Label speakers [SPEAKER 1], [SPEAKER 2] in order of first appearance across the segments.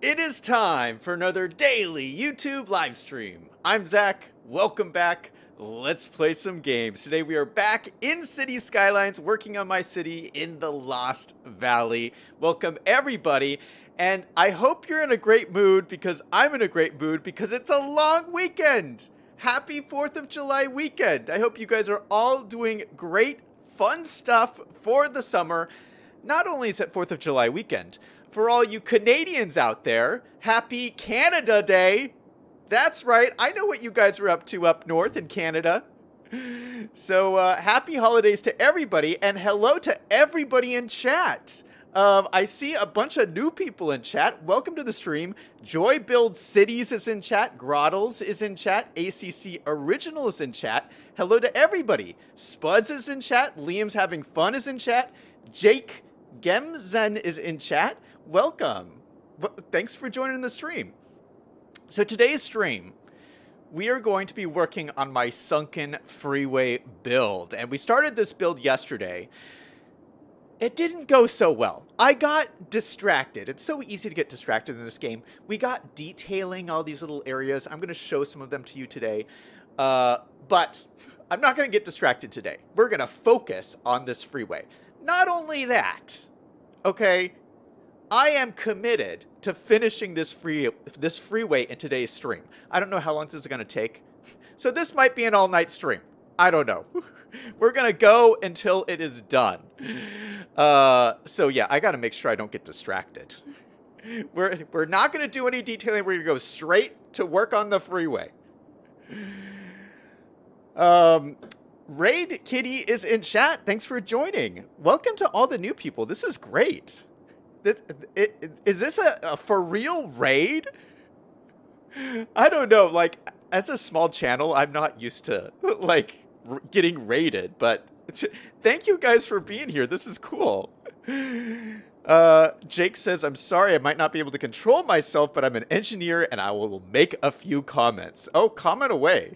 [SPEAKER 1] It is time for another daily YouTube live stream. I'm Zach. Welcome back. Let's play some games. Today we are back in City Skylines working on my city in the Lost Valley. Welcome everybody. And I hope you're in a great mood because I'm in a great mood because it's a long weekend. Happy 4th of July weekend. I hope you guys are all doing great, fun stuff for the summer. Not only is it 4th of July weekend, for all you Canadians out there, happy Canada Day. That's right. I know what you guys are up to up north in Canada. So happy holidays to everybody and hello to everybody in chat. I see a bunch of new people in chat. Welcome to the stream. Joy Builds Cities is in chat. Grottles is in chat. ACC Original is in chat. Hello to everybody. Spuds is in chat. Liam's Having Fun is in chat. Jake Gemzen is in chat. Welcome. Thanks for joining the stream. So today's stream, we are going to be working on my Sunken Freeway build. And we started this build yesterday. It didn't go so well. I got distracted. It's so easy to get distracted in this game. We got detailing all these little areas. I'm going to show some of them to you today. But I'm not going to get distracted today. We're going to focus on this freeway. Not only that, okay, I am committed to finishing this freeway in today's stream. I don't know how long this is going to take. So this might be an all-night stream. I don't know. We're going to go until it is done. So yeah, I got to make sure I don't get distracted. We're not going to do any detailing. We're going to go straight to work on the freeway. Raid Kitty is in chat. Thanks for joining. Welcome to all the new people. This is great. Is this a for real raid? I don't know. Like, as a small channel, I'm not used to, like, getting raided. But thank you guys for being here. This is cool. Jake says, I'm sorry, I might not be able to control myself, but I'm an engineer and I will make a few comments. Oh, comment away.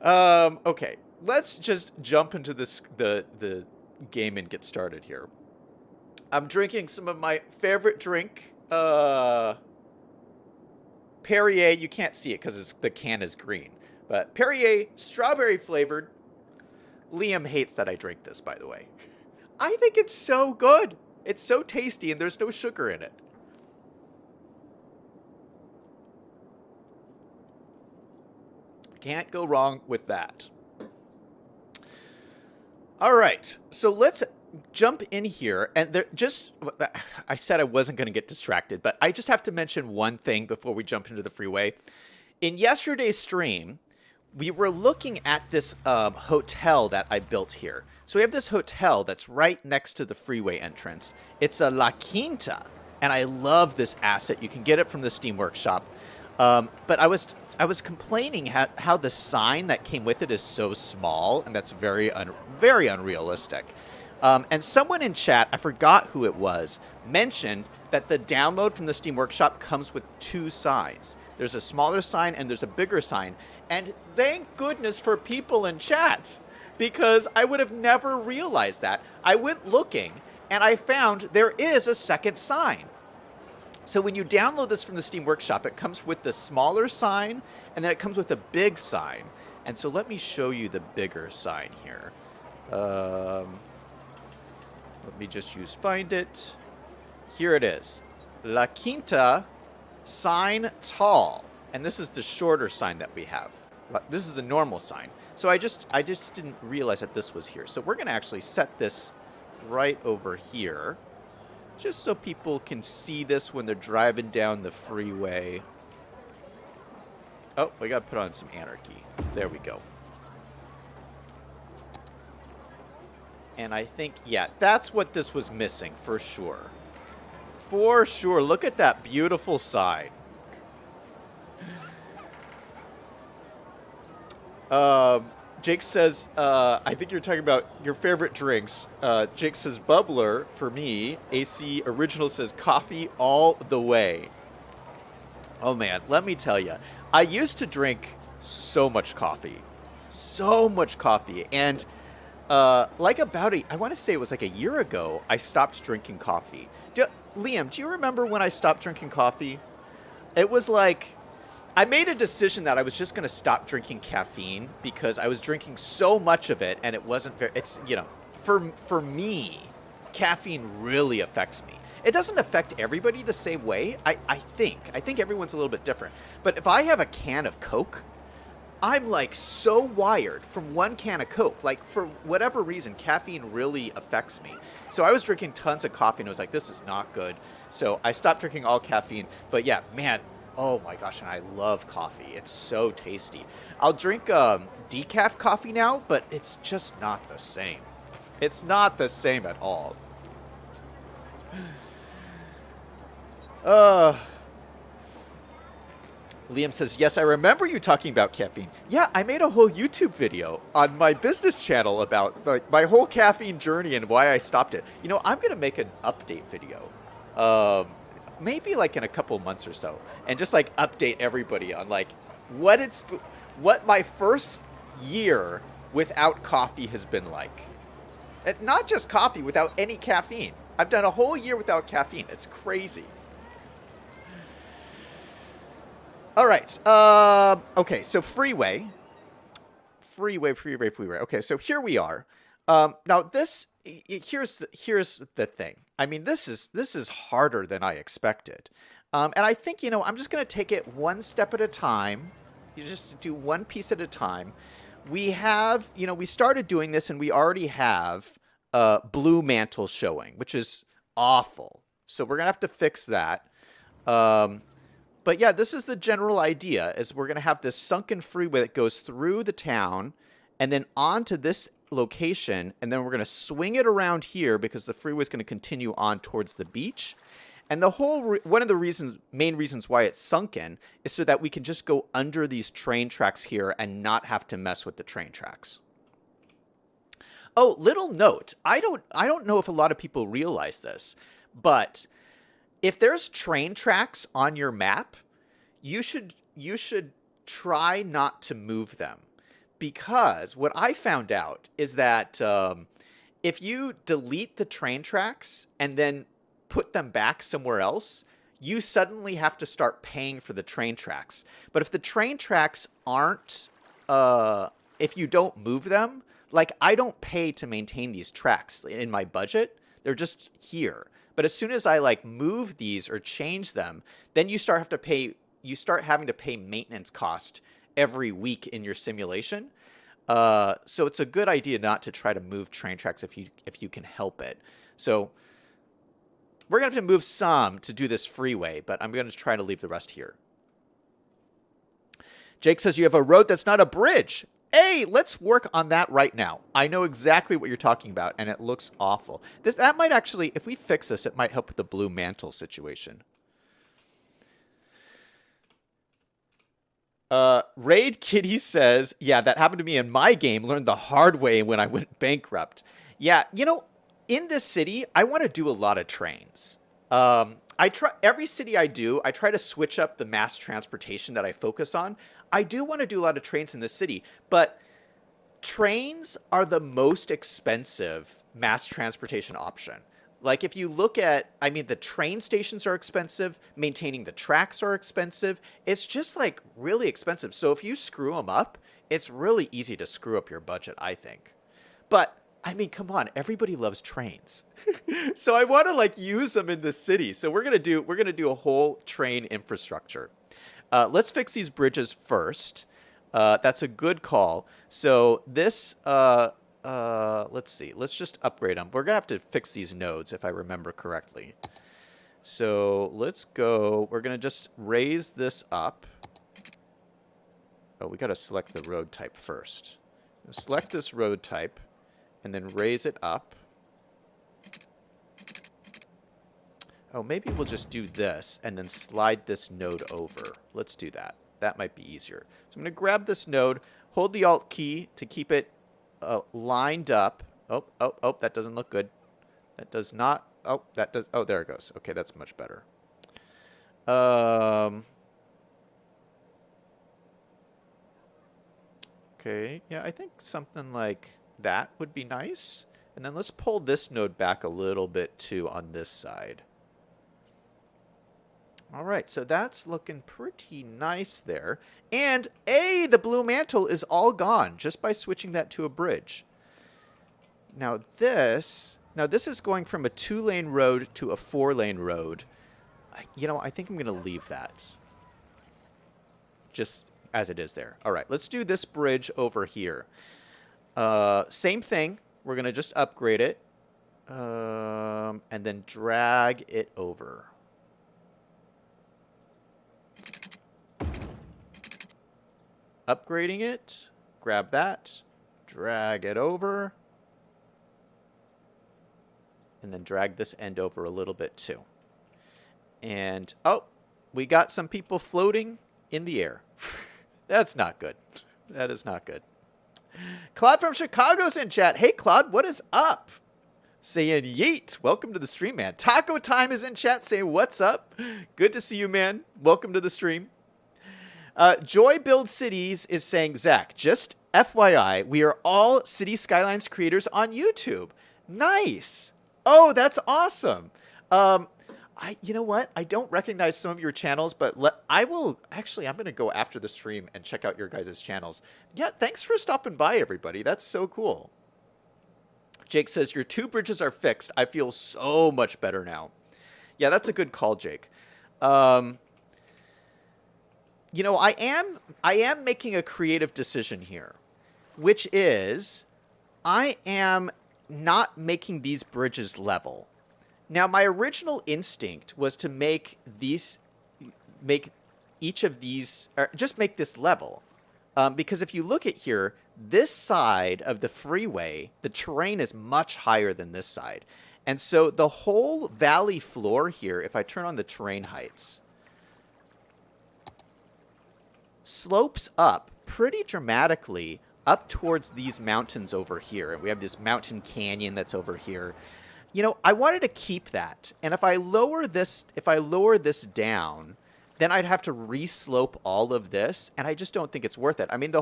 [SPEAKER 1] Okay, let's just jump into the game and get started here. I'm drinking some of my favorite drink, Perrier. You can't see it because the can is green, but Perrier strawberry flavored. Liam hates that I drink this, by the way. I think it's so good. It's so tasty and there's no sugar in it. Can't go wrong with that. All right, so let's jump in here. And I said I wasn't going to get distracted, but I just have to mention one thing before we jump into the freeway. In yesterday's stream, we were looking at this hotel that I built here. So we have this hotel that's right next to the freeway entrance. It's a La Quinta, and I love this asset. You can get it from the Steam Workshop. But I was complaining how the sign that came with it is so small, and that's very unrealistic. And someone in chat, I forgot who it was, mentioned that the download from the Steam Workshop comes with two signs. There's a smaller sign and there's a bigger sign. And thank goodness for people in chat, because I would have never realized that. I went looking and I found there is a second sign. So when you download this from the Steam Workshop, it comes with the smaller sign and then it comes with a big sign. And so let me show you the bigger sign here. Let me just find it. Here it is. La Quinta sign tall. And this is the shorter sign that we have. This is the normal sign. So I just didn't realize that this was here. So we're going to actually set this right over here, just so people can see this when they're driving down the freeway. Oh, we got to put on some anarchy. There we go. And I think, yeah, that's what this was missing for sure. For sure. Look at that beautiful sign. Jake says, I think you're talking about your favorite drinks. Jake says bubbler for me. AC Original says coffee all the way. Oh man, let me tell you, I used to drink so much coffee. And like I want to say it was like a year ago, I stopped drinking coffee. Liam, do you remember when I stopped drinking coffee? It was like I made a decision that I was just going to stop drinking caffeine because I was drinking so much of it and it wasn't very it's, for me, caffeine really affects me. It doesn't affect everybody the same way. I think. I think everyone's a little bit different. But if I have a can of Coke, I'm like so wired from one can of Coke. Like for whatever reason, caffeine really affects me. So I was drinking tons of coffee and I was like, this is not good. So I stopped drinking all caffeine. But yeah, man, oh my gosh, and I love coffee. It's so tasty. I'll drink decaf coffee now, but it's just not the same. It's not the same at all. Uh, Liam says, yes, I remember you talking about caffeine. Yeah, I made a whole YouTube video on my business channel about like my whole caffeine journey and why I stopped it. You know, I'm going to make an update video. Maybe like in a couple months or so, and just like update everybody on like what my first year without coffee has been like. And not just coffee, without any caffeine. I've done a whole year without caffeine. It's crazy. All right. Okay, so Freeway. Okay, so here we are. Now this here's the thing. I mean, this is harder than I expected. And I think, I'm just going to take it one step at a time. You just do one piece at a time. We have, we started doing this and we already have blue mantle showing, which is awful. So we're going to have to fix that. But yeah, this is the general idea, is we're going to have this sunken freeway that goes through the town and then onto this location, and then we're going to swing it around here because the freeway is going to continue on towards the beach. And the whole one of the main reasons why it's sunken is so that we can just go under these train tracks here and not have to mess with the train tracks. Oh, little note. I don't know if a lot of people realize this, but if there's train tracks on your map, you should try not to move them, because what I found out is that if you delete the train tracks and then put them back somewhere else, you suddenly have to start paying for the train tracks. But if the train tracks aren't, if you don't move them, like I don't pay to maintain these tracks in my budget. They're just here. But as soon as I like move these or change them, then you start having to pay maintenance cost every week in your simulation. So it's a good idea not to try to move train tracks if you can help it. So we're going to have to move some to do this freeway, but I'm going to try to leave the rest here. Jake says you have a road that's not a bridge. Hey, let's work on that right now. I know exactly what you're talking about, and it looks awful. That might actually, if we fix this, it might help with the blue mantle situation. Raid Kitty says, yeah, that happened to me in my game. Learned the hard way when I went bankrupt. Yeah, in this city, I want to do a lot of trains. Every city I do, I try to switch up the mass transportation that I focus on. I do want to do a lot of trains in this city, but trains are the most expensive mass transportation option. Like if you look at, the train stations are expensive, maintaining the tracks are expensive. It's just like really expensive. So if you screw them up, it's really easy to screw up your budget, I think. But come on, everybody loves trains. So I want to like use them in the city. So we're going to do a whole train infrastructure. Let's fix these bridges first. That's a good call. So this, let's see. Let's just upgrade them. We're going to have to fix these nodes if I remember correctly. So let's go. We're going to just raise this up. Oh, we got to select the road type first. Select this road type and then raise it up. Oh, maybe we'll just do this and then slide this node over. Let's do that. That might be easier. So I'm going to grab this node, hold the Alt key to keep it lined up. Oh, that doesn't look good. That does not. Oh, that does. Oh, there it goes. Okay, that's much better. Okay, yeah, I think something like that would be nice. And then let's pull this node back a little bit too on this side. All right, so that's looking pretty nice there. And the blue mantle is all gone just by switching that to a bridge. Now this is going from a 2-lane road to a 4-lane road. I think I'm going to leave that just as it is there. All right, let's do this bridge over here. Same thing. We're going to just upgrade it and then drag it over. Upgrading it. Grab that. Drag it over. And then drag this end over a little bit too. And, oh, we got some people floating in the air. That's not good. That is not good. Claude from Chicago's in chat. Hey, Claude, what is up? Saying yeet. Welcome to the stream, man. Taco Time is in chat saying what's up. Good to see you, man. Welcome to the stream. Joy Build Cities is saying, Zach, just FYI, we are all City Skylines creators on YouTube. Nice. Oh, that's awesome. You know what? I don't recognize some of your channels, but I'm going to go after the stream and check out your guys' channels. Yeah, thanks for stopping by, everybody. That's so cool. Jake says, your 2 bridges are fixed. I feel so much better now. Yeah, that's a good call, Jake. I am making a creative decision here, which is I am not making these bridges level. Now, my original instinct was to make each of these, or just make this level. Because if you look at here, this side of the freeway, the terrain is much higher than this side. And so the whole valley floor here, if I turn on the terrain heights, slopes up pretty dramatically up towards these mountains over here. And we have this mountain canyon that's over here. I wanted to keep that. And if I lower this down, then I'd have to re-slope all of this, and I just don't think it's worth it. I mean,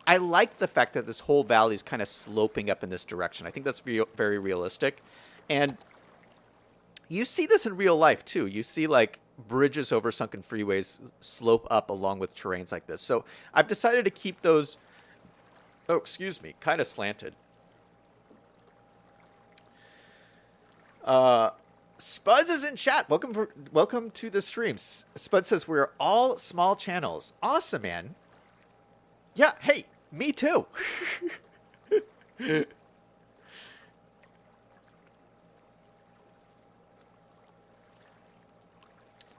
[SPEAKER 1] I like the fact that this whole valley is kind of sloping up in this direction. I think that's very realistic. And you see this in real life, too. You see, like, bridges over sunken freeways slope up along with terrains like this. So I've decided to keep those, kind of slanted. Spuds is in chat. Welcome to the stream. Spud says we're all small channels. Awesome, man. Yeah, hey, me too.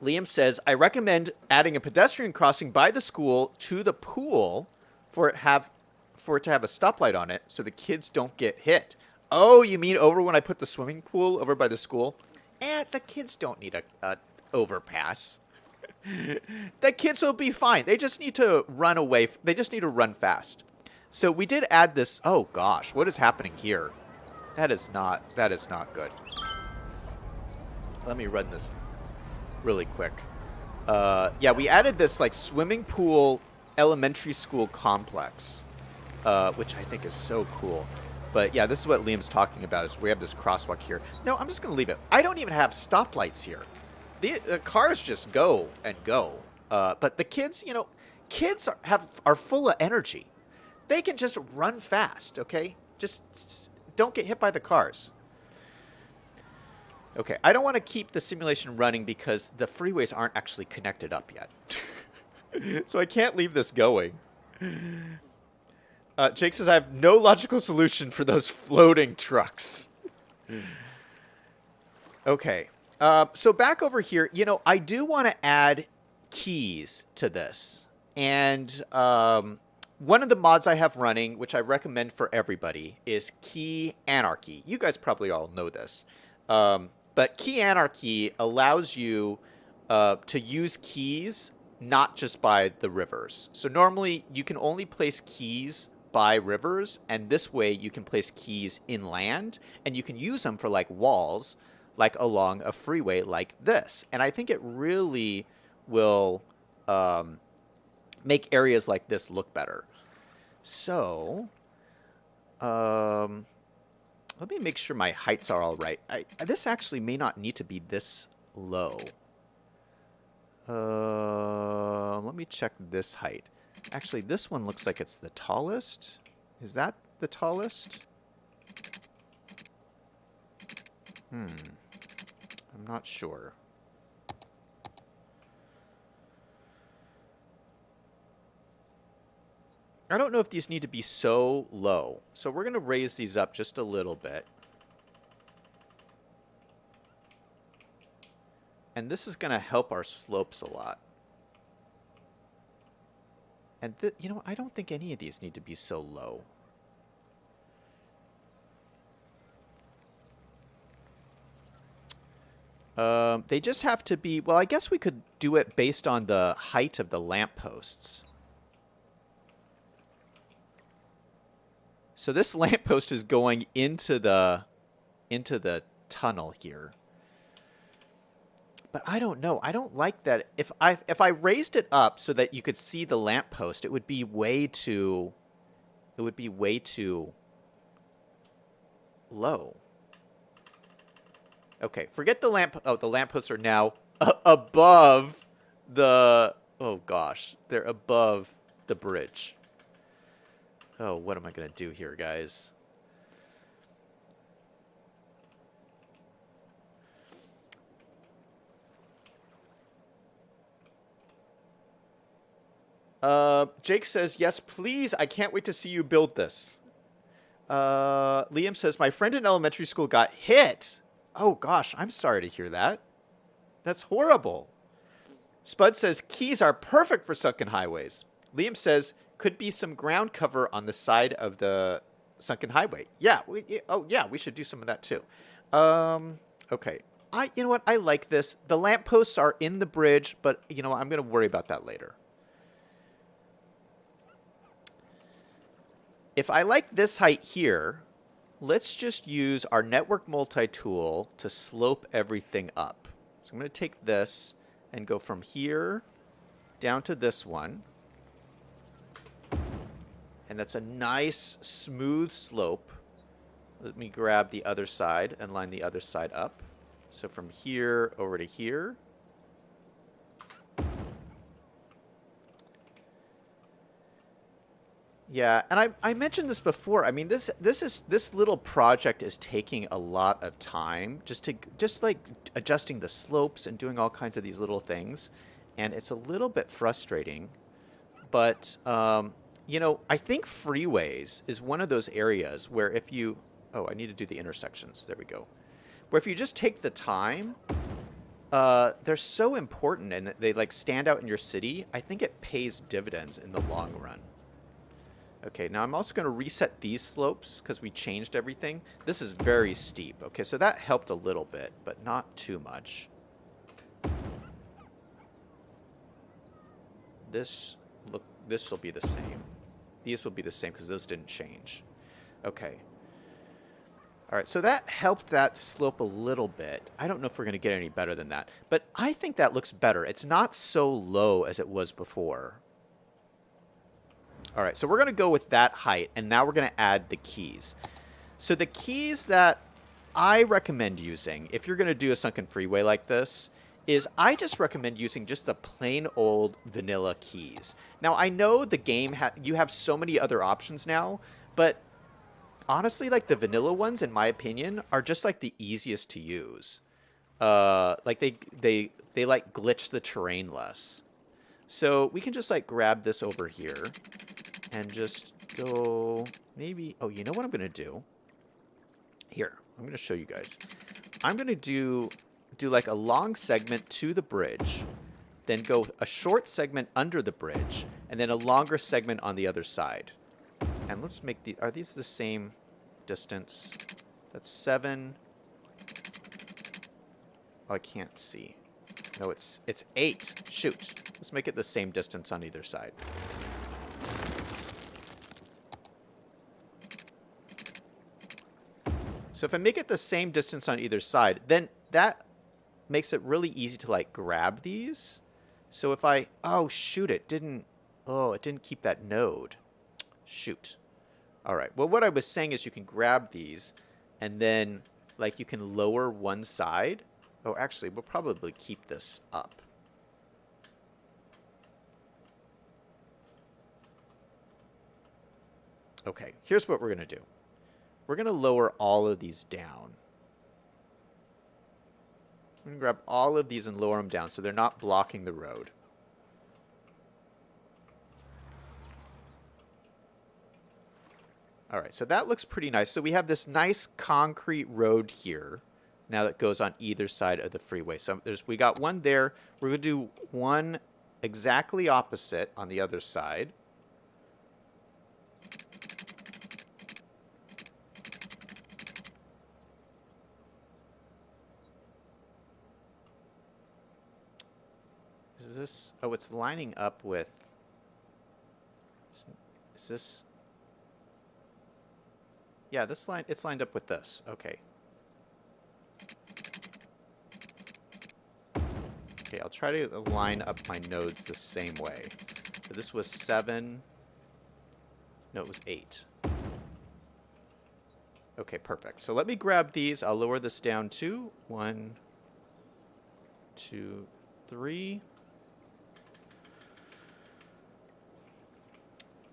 [SPEAKER 1] Liam says, I recommend adding a pedestrian crossing by the school to the pool for it to have a stoplight on it so the kids don't get hit. Oh, you mean over when I put the swimming pool over by the school? The kids don't need a overpass. The kids will be fine. They just need to run away. They just need to run fast. So we did add this. Oh gosh, what is happening here? That is not good. Let me run this really quick. Yeah, we added this like swimming pool elementary school complex, which I think is so cool. But yeah, this is what Liam's talking about, is we have this crosswalk here. No, I'm just going to leave it. I don't even have stoplights here. The cars just go and go. But the kids, kids are full of energy. They can just run fast, okay? Just don't get hit by the cars. Okay, I don't want to keep the simulation running because the freeways aren't actually connected up yet. So I can't leave this going. Jake says, I have no logical solution for those floating trucks. Okay. So back over here, I do want to add keys to this. And one of the mods I have running, which I recommend for everybody, is Key Anarchy. You guys probably all know this. But Key Anarchy allows you to use keys not just by the rivers. So normally you can only place keys by rivers, and this way you can place keys inland, and you can use them for like walls, like along a freeway like this. And I think it really will make areas like this look better. So let me make sure my heights are all right. This actually may not need to be this low. Let me check this height. Actually, this one looks like it's the tallest. Is that the tallest? I'm not sure. I don't know if these need to be so low. So we're going to raise these up just a little bit. And this is going to help our slopes a lot. And, you know, I don't think any of these need to be so low. They just have to be... Well, I guess we could do it based on the height of the lampposts. So this lamppost is going into the tunnel here. But I don't know. I don't like that. If I raised it up so that you could see the lamppost, it would be way too low. Okay, forget the lamp. Oh, the lampposts are now above the... Oh, gosh. They're above the bridge. Oh, what am I going to do here, guys? Jake says, yes, please. I can't wait to see you build this. Liam says, my friend in elementary school got hit. Oh, gosh. I'm sorry to hear that. That's horrible. Spud says, keys are perfect for sunken highways. Liam says, could be some ground cover on the side of the sunken highway. Yeah. We should do some of that too. Okay. You know what? I like this. The lampposts are in the bridge, but you know what? I'm going to worry about that later. If I like this height here, let's just use our network multi-tool to slope everything up. So I'm going to take this and go from here down to this one. And that's a nice, smooth slope. Let me grab the other side and line the other side up. So from here over to here. Yeah, and I mentioned this before. I mean, this little project is taking a lot of time, just like adjusting the slopes and doing all kinds of these little things, and it's a little bit frustrating. But you know, I think freeways is one of those areas where if you... Oh, I need to do the intersections. There we go. Where if you just take the time, they're so important and they like stand out in your city. I think it pays dividends in the long run. Okay, now I'm also going to reset these slopes because we changed everything. This is very steep. Okay, so that helped a little bit, but not too much. This will be the same. These will be the same because those didn't change. Okay. All right, so that helped that slope a little bit. I don't know if we're going to get any better than that, but I think that looks better. It's not so low as it was before. All right, so we're going to go with that height, and now we're going to add the keys. So the keys that I recommend using, if you're going to do a sunken freeway like this, is I just recommend using just the plain old vanilla keys. Now, I know the game, you have so many other options now, but honestly, like the vanilla ones, in my opinion, are just like the easiest to use. Like they like glitch the terrain less. So we can just like grab this over here and just go maybe... Oh, you know what I'm going to do? Here, I'm going to show you guys. I'm going to do like a long segment to the bridge, then go a short segment under the bridge, and then a longer segment on the other side. And let's make the... Are these the same distance? That's 7. Oh, I can't see. No, it's 8. Shoot. Let's make it the same distance on either side. So if I make it the same distance on either side, then that makes it really easy to like grab these. So if I... Oh, shoot, it didn't keep that node. Shoot. All right. Well, what I was saying is you can grab these and then like you can lower one side Oh, actually, we'll probably keep this up. Okay, here's what we're going to do. We're going to lower all of these down. I'm going to grab all of these and lower them down so they're not blocking the road. All right, so that looks pretty nice. So we have this nice concrete road here now that goes on either side of the freeway. So we got one there. We're going to do one exactly opposite on the other side. Is this... Oh, it's lining up with... Is this... Yeah, this line, it's lined up with this. Okay. Okay, I'll try to line up my nodes the same way. So this was 7. No, it was 8. Okay, perfect. So let me grab these. I'll lower this down to 1, 2, 3.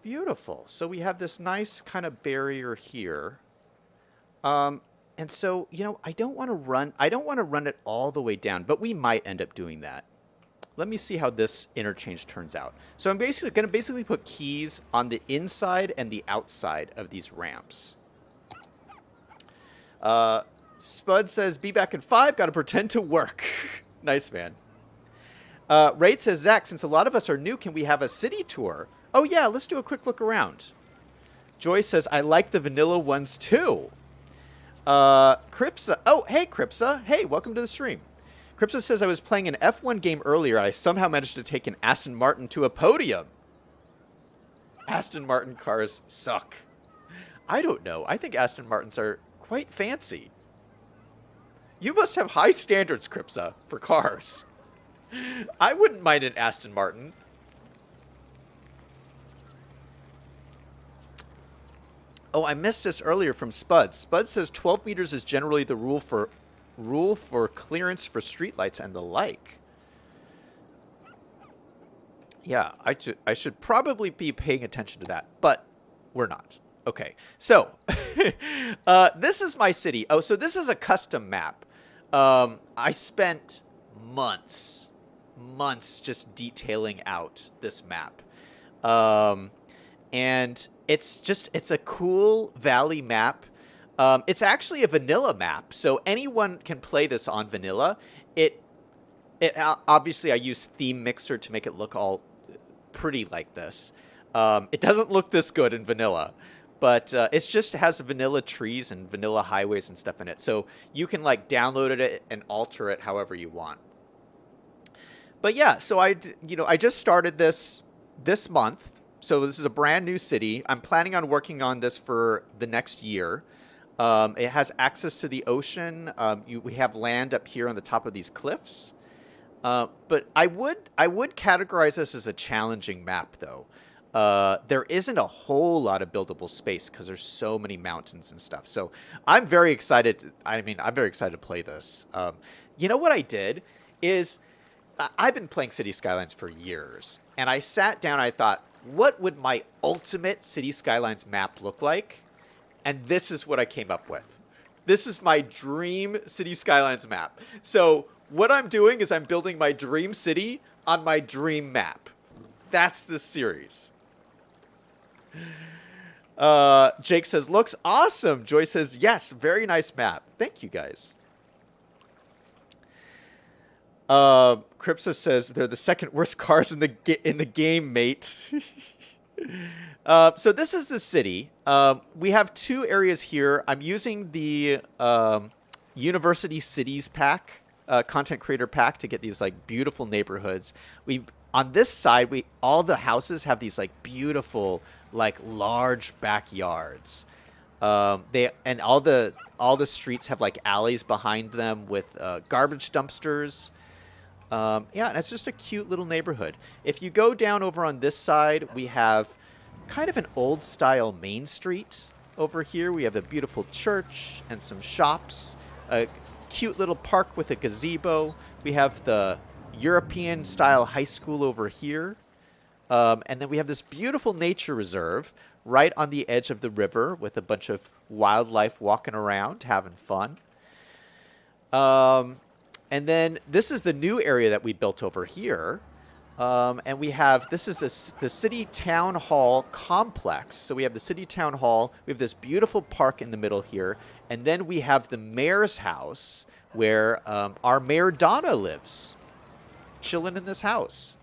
[SPEAKER 1] Beautiful. So we have this nice kind of barrier here. And so, you know, I don't want to run it all the way down, but we might end up doing that. Let me see how this interchange turns out. So I'm basically going to put keys on the inside and the outside of these ramps. Spud says, be back in 5, got to pretend to work. Nice, man. Raid says, Zach, since a lot of us are new, can we have a city tour? Oh, yeah, let's do a quick look around. Joy says, I like the vanilla ones, too. Cripsa. Oh, hey, Cripsa. Hey, welcome to the stream. Cripsa says, I was playing an F1 game earlier. I somehow managed to take an Aston Martin to a podium. Aston Martin cars suck. I don't know. I think Aston Martins are quite fancy. You must have high standards, Cripsa, for cars. I wouldn't mind an Aston Martin. Oh, I missed this earlier from Spud. Spud says 12 meters is generally the rule for clearance for streetlights and the like. Yeah, I should probably be paying attention to that, but we're not. Okay, so this is my city. Oh, so this is a custom map. I spent months just detailing out this map. And it's a cool valley map. It's actually a vanilla map, so anyone can play this on vanilla. Obviously I use Theme Mixer to make it look all pretty like this. It doesn't look this good in vanilla, but it just has vanilla trees and vanilla highways and stuff in it. So you can like download it and alter it however you want. But yeah, so I just started this month. So this is a brand new city. I'm planning on working on this for the next year. It has access to the ocean. We have land up here on the top of these cliffs. But I would categorize this as a challenging map, though. There isn't a whole lot of buildable space because there's so many mountains and stuff. So I'm very excited. I'm very excited to play this. You know what I did is I've been playing City Skylines for years, and I sat down. I thought, what would my ultimate City Skylines map look like? And this is what I came up with. This is my dream City Skylines map. So what I'm doing is I'm building my dream city on my dream map. That's this series. Jake says, looks awesome. Joy says, yes, very nice map. Thank you, guys. Cripsa says they're the second worst cars in the game, mate. So this is the city. We have 2 areas here. I'm using the University Cities pack, content creator pack, to get these like beautiful neighborhoods. On this side, all the houses have these like beautiful, like large backyards. All the streets have like alleys behind them with garbage dumpsters. Yeah, and it's just a cute little neighborhood. If you go down over on this side, we have kind of an old style main street over here. We have a beautiful church and some shops. cute little park with a gazebo. We have the European-style high school over here. And then we have this beautiful nature reserve right on the edge of the river with a bunch of wildlife walking around, having fun. And then this is the new area that we built over here. And we have, this is the City Town Hall complex. So we have the City Town Hall. We have this beautiful park in the middle here. And then we have the mayor's house where our Mayor Donna lives, chilling in this house.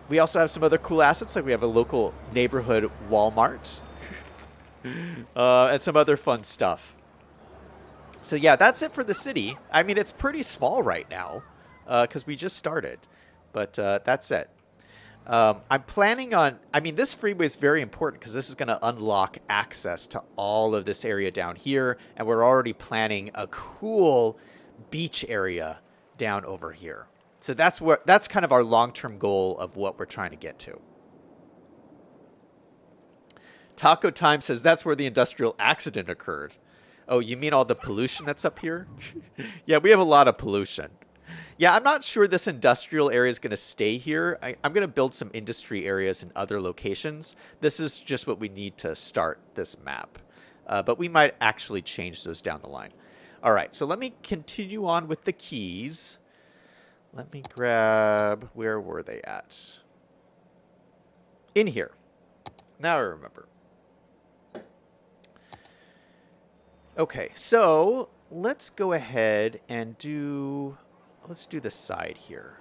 [SPEAKER 1] We also have some other cool assets, like we have a local neighborhood Walmart and some other fun stuff. So yeah, that's it for the city. I mean, it's pretty small right now because we just started, but that's it. I'm planning on, I mean, this freeway is very important because this is going to unlock access to all of this area down here, and we're already planning a cool beach area down over here. So that's kind of our long-term goal of what we're trying to get to. Taco Time says that's where the industrial accident occurred. Oh, you mean all the pollution that's up here? Yeah, we have a lot of pollution. Yeah, I'm not sure this industrial area is going to stay here. I'm going to build some industry areas in other locations. This is just what we need to start this map. But we might actually change those down the line. All right, so let me continue on with the keys. Let me grab, where were they at? In here. Now I remember. Okay, so let's go ahead and let's do the side here.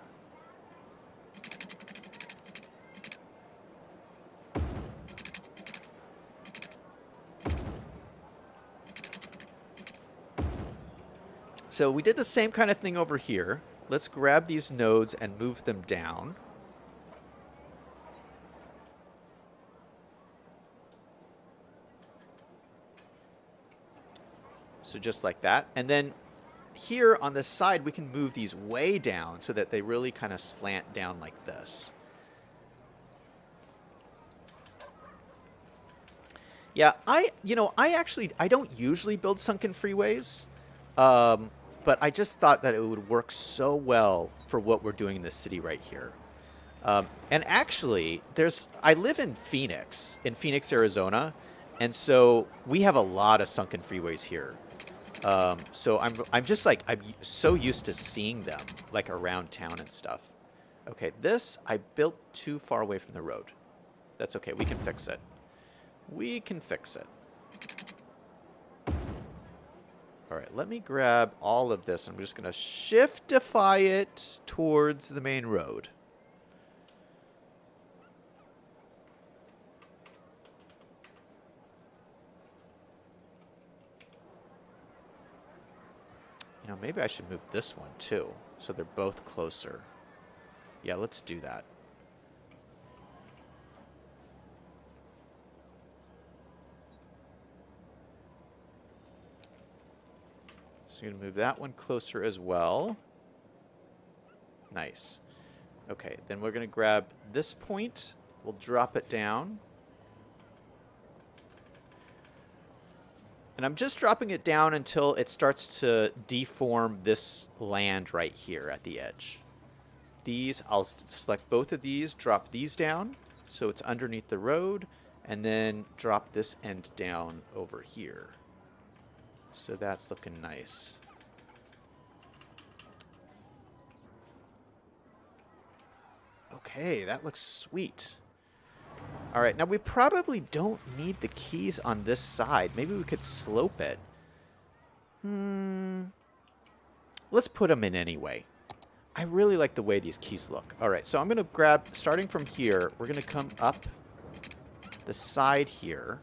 [SPEAKER 1] So we did the same kind of thing over here. Let's grab these nodes and move them down. So just like that. And then here on this side, we can move these way down so that they really kind of slant down like this. Yeah, I don't usually build sunken freeways. But I just thought that it would work so well for what we're doing in this city right here. And actually, I live in Phoenix, Arizona, and so we have a lot of sunken freeways here. So I'm so used to seeing them like around town and stuff. Okay, this I built too far away from the road. That's okay, we can fix it. We can fix it. All right, let me grab all of this. I'm just going to shiftify it towards the main road. You know, maybe I should move this one too, so they're both closer. Yeah, let's do that. So you're going to move that one closer as well. Nice. Okay, then we're going to grab this point. We'll drop it down. And I'm just dropping it down until it starts to deform this land right here at the edge. These, I'll select both of these, drop these down so it's underneath the road, and then drop this end down over here. So that's looking nice. Okay, that looks sweet. All right, now we probably don't need the keys on this side. Maybe we could slope it. Let's put them in anyway. I really like the way these keys look. All right, so I'm going to grab, starting from here, we're going to come up the side here.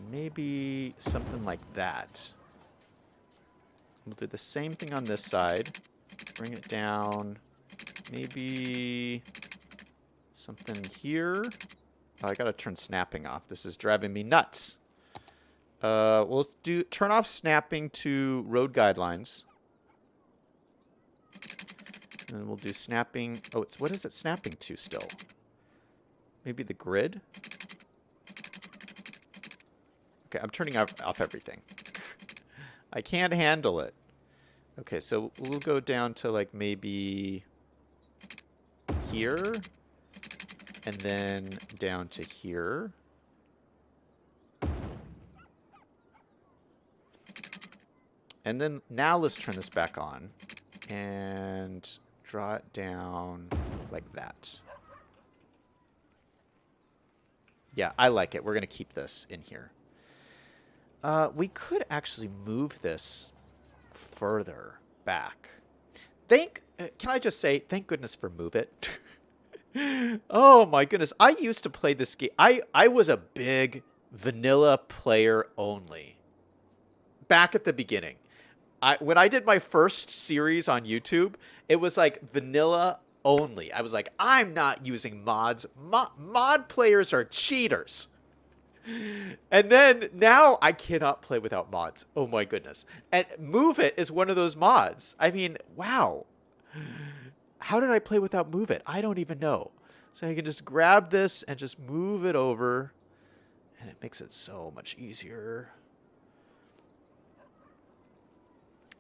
[SPEAKER 1] Maybe something like that. We'll do the same thing on this side. Bring it down. Maybe something here. Oh, I gotta turn snapping off. This is driving me nuts. We'll turn off snapping to road guidelines. And then we'll do snapping. Oh, what is it snapping to still? Maybe the grid? Okay, I'm turning off everything. I can't handle it. Okay, so we'll go down to like maybe here. And then down to here. And then now let's turn this back on. And draw it down like that. Yeah, I like it. We're going to keep this in here. We could actually move this further back. Can I just say, thank goodness for Move It. Oh my goodness. I used to play this game. I was a big vanilla player only. Back at the beginning. When I did my first series on YouTube, it was like vanilla only. I was like, I'm not using mods. Mod players are cheaters. And then now I cannot play without mods. Oh my goodness. And Move It is one of those mods. I mean, wow. How did I play without Move It? I don't even know. So I can just grab this and just move it over. And it makes it so much easier.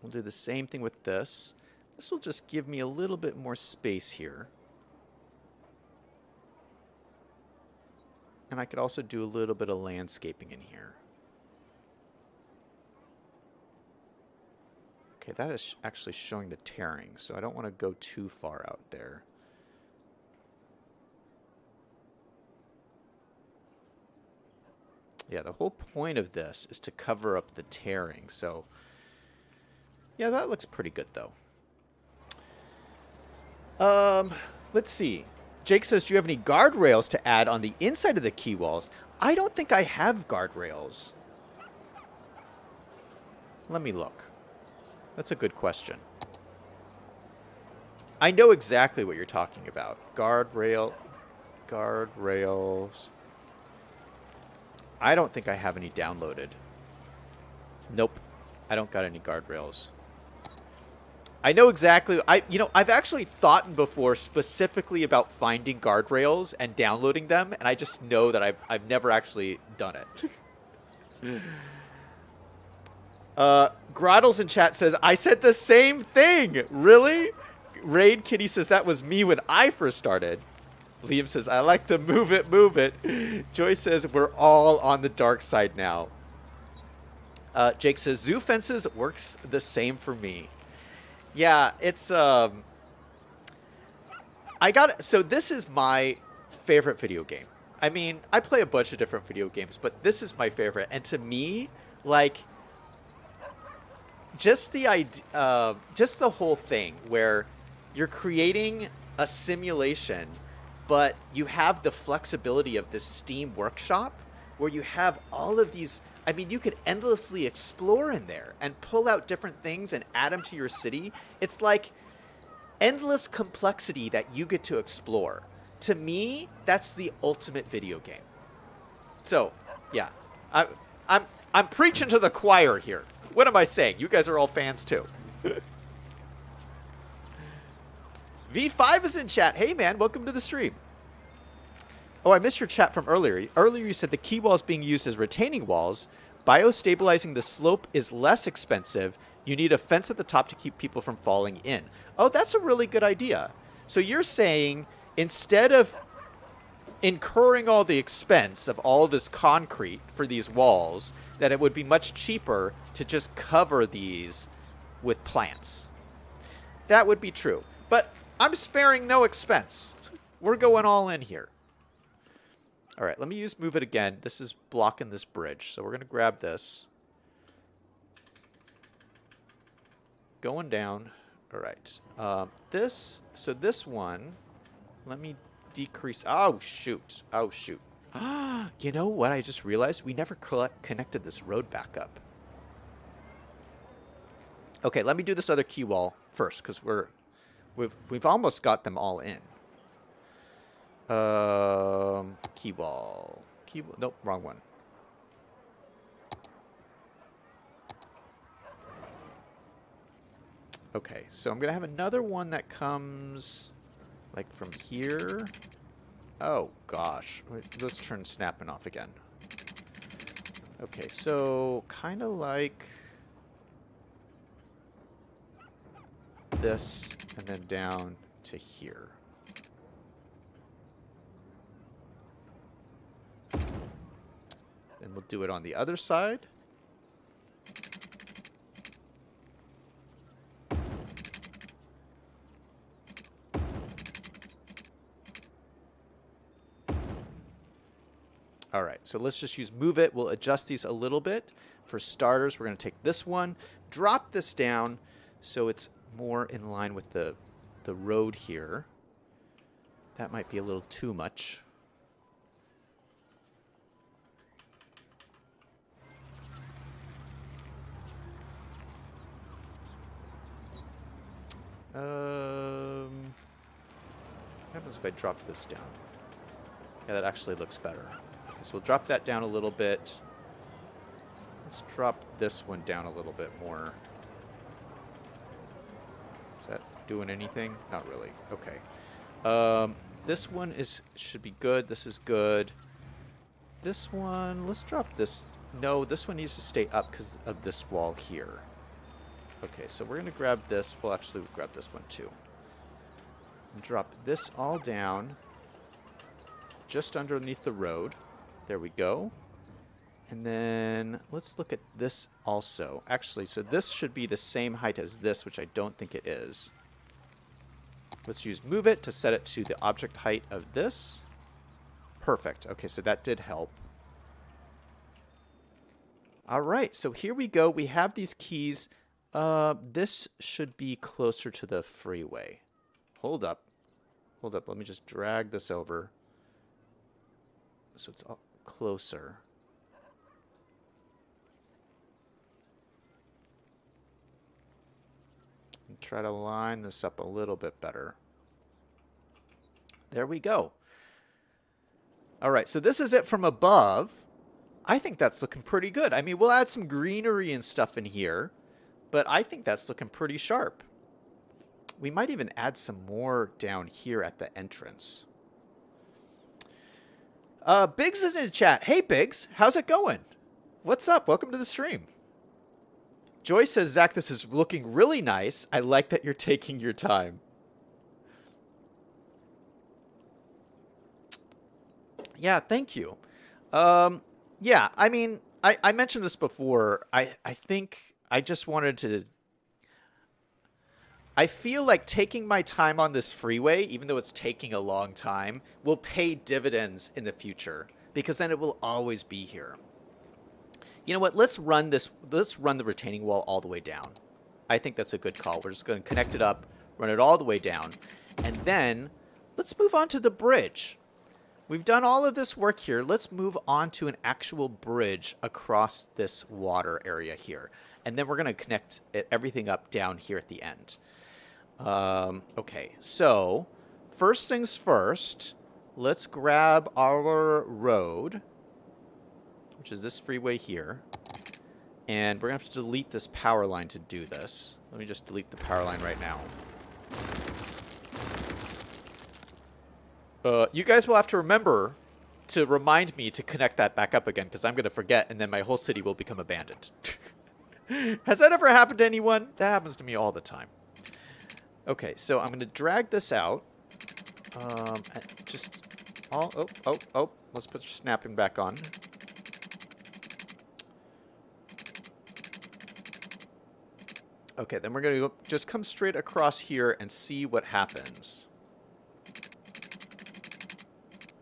[SPEAKER 1] We'll do the same thing with this. This will just give me a little bit more space here. And I could also do a little bit of landscaping in here. Okay, that is actually showing the tearing, so I don't want to go too far out there. Yeah, the whole point of this is to cover up the tearing, so... Yeah, that looks pretty good, though. Let's see. Jake says, do you have any guardrails to add on the inside of the key walls? I don't think I have guardrails. Let me look. That's a good question. I know exactly what you're talking about. Guardrails. I don't think I have any downloaded. Nope. I don't got any guardrails. I know exactly. I've actually thought before specifically about finding guardrails and downloading them, and I just know that I've never actually done it. Groddles in chat says, I said the same thing. Really? Raid Kitty says that was me when I first started. Liam says, I like to move it, move it. Joy says, we're all on the dark side now. Jake says, zoo fences works the same for me. Yeah, it's, so this is my favorite video game. I mean, I play a bunch of different video games, but this is my favorite. And to me, like, just the idea, just the whole thing where you're creating a simulation, but you have the flexibility of this Steam workshop where you have all of these. I mean, you could endlessly explore in there and pull out different things and add them to your city. It's like endless complexity that you get to explore. To me, that's the ultimate video game. So, yeah, I'm preaching to the choir here. What am I saying? You guys are all fans too. V5 is in chat. Hey, man, welcome to the stream. Oh, I missed your chat from earlier. Earlier you said the key walls being used as retaining walls. Biostabilizing the slope is less expensive. You need a fence at the top to keep people from falling in. Oh, that's a really good idea. So you're saying instead of incurring all the expense of all this concrete for these walls, that it would be much cheaper to just cover these with plants. That would be true. But I'm sparing no expense. We're going all in here. All right, let me move it again. This is blocking this bridge, so we're going to grab this. Going down. All right. So this one, let me decrease. Oh, shoot. Oh, shoot. You know what I just realized? We never connected this road back up. Okay, let me do this other key wall first, because we've almost got them all in. Key wall. Nope, wrong one. Okay, so I'm gonna have another one that comes like from here Oh, gosh. Wait, let's turn snapping off again. Okay, so kind of like this and then down to here. Then we'll do it on the other side. All right, so let's just use move it. We'll adjust these a little bit. For starters, we're going to take this one, drop this down so it's more in line with the road here. That might be a little too much. What happens if I drop this down? Yeah, that actually looks better. Okay, so we'll drop that down a little bit. Let's drop this one down a little bit more. Is that doing anything? Not really. Okay. This one should be good. This is good. This one, let's drop this. No, this one needs to stay up because of this wall here. Okay, so we're going to grab this. We'll actually grab this one too. And drop this all down just underneath the road. There we go. And then let's look at this also. Actually, so this should be the same height as this, which I don't think it is. Let's use move it to set it to the object height of this. Perfect. Okay, so that did help. All right, so here we go. We have these keys. This should be closer to the freeway. Hold up. Hold up. Let me just drag this over so it's all closer. And try to line this up a little bit better. There we go. All right, so this is it from above. I think that's looking pretty good. I mean, we'll add some greenery and stuff in here, but I think that's looking pretty sharp. We might even add some more down here at the entrance. Biggs is in the chat. Hey, Biggs, how's it going? What's up? Welcome to the stream. Joy says, Zach, this is looking really nice. I like that you're taking your time. Yeah, thank you. Yeah, I mean, I mentioned this before. I think I just wanted to... I feel like taking my time on this freeway, even though it's taking a long time, will pay dividends in the future, because then it will always be here. You know what? Let's run the retaining wall all the way down. I think that's a good call. We're just going to connect it up, run it all the way down, and then let's move on to the bridge. We've done all of this work here. Let's move on to an actual bridge across this water area here. And then we're going to connect everything up down here at the end. Okay, so first things first, let's grab our road, which is this freeway here. And we're going to have to delete this power line to do this. Let me just delete the power line right now. You guys will have to remember to remind me to connect that back up again, because I'm going to forget, and then my whole city will become abandoned. Has that ever happened to anyone? That happens to me all the time. Okay, so I'm going to drag this out. Let's put snapping back on. Okay, then we're going to just come straight across here and see what happens.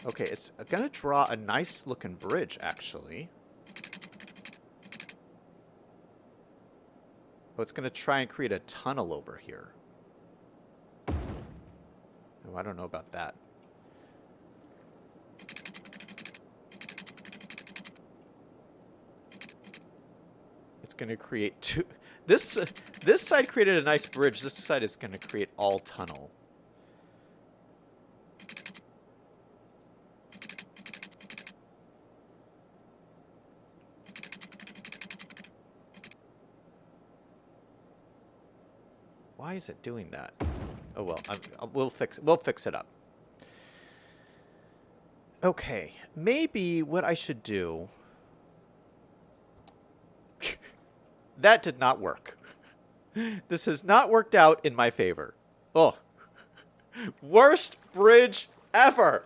[SPEAKER 1] Okay, it's going to draw a nice looking bridge, actually. Oh, it's going to try and create a tunnel over here. Oh, I don't know about that. It's going to create two... This side created a nice bridge. This side is going to create all tunnel. Why is it doing that? Oh well, we'll fix it up. Okay, maybe what I should do... That did not work. This has not worked out in my favor. Oh. Worst bridge ever.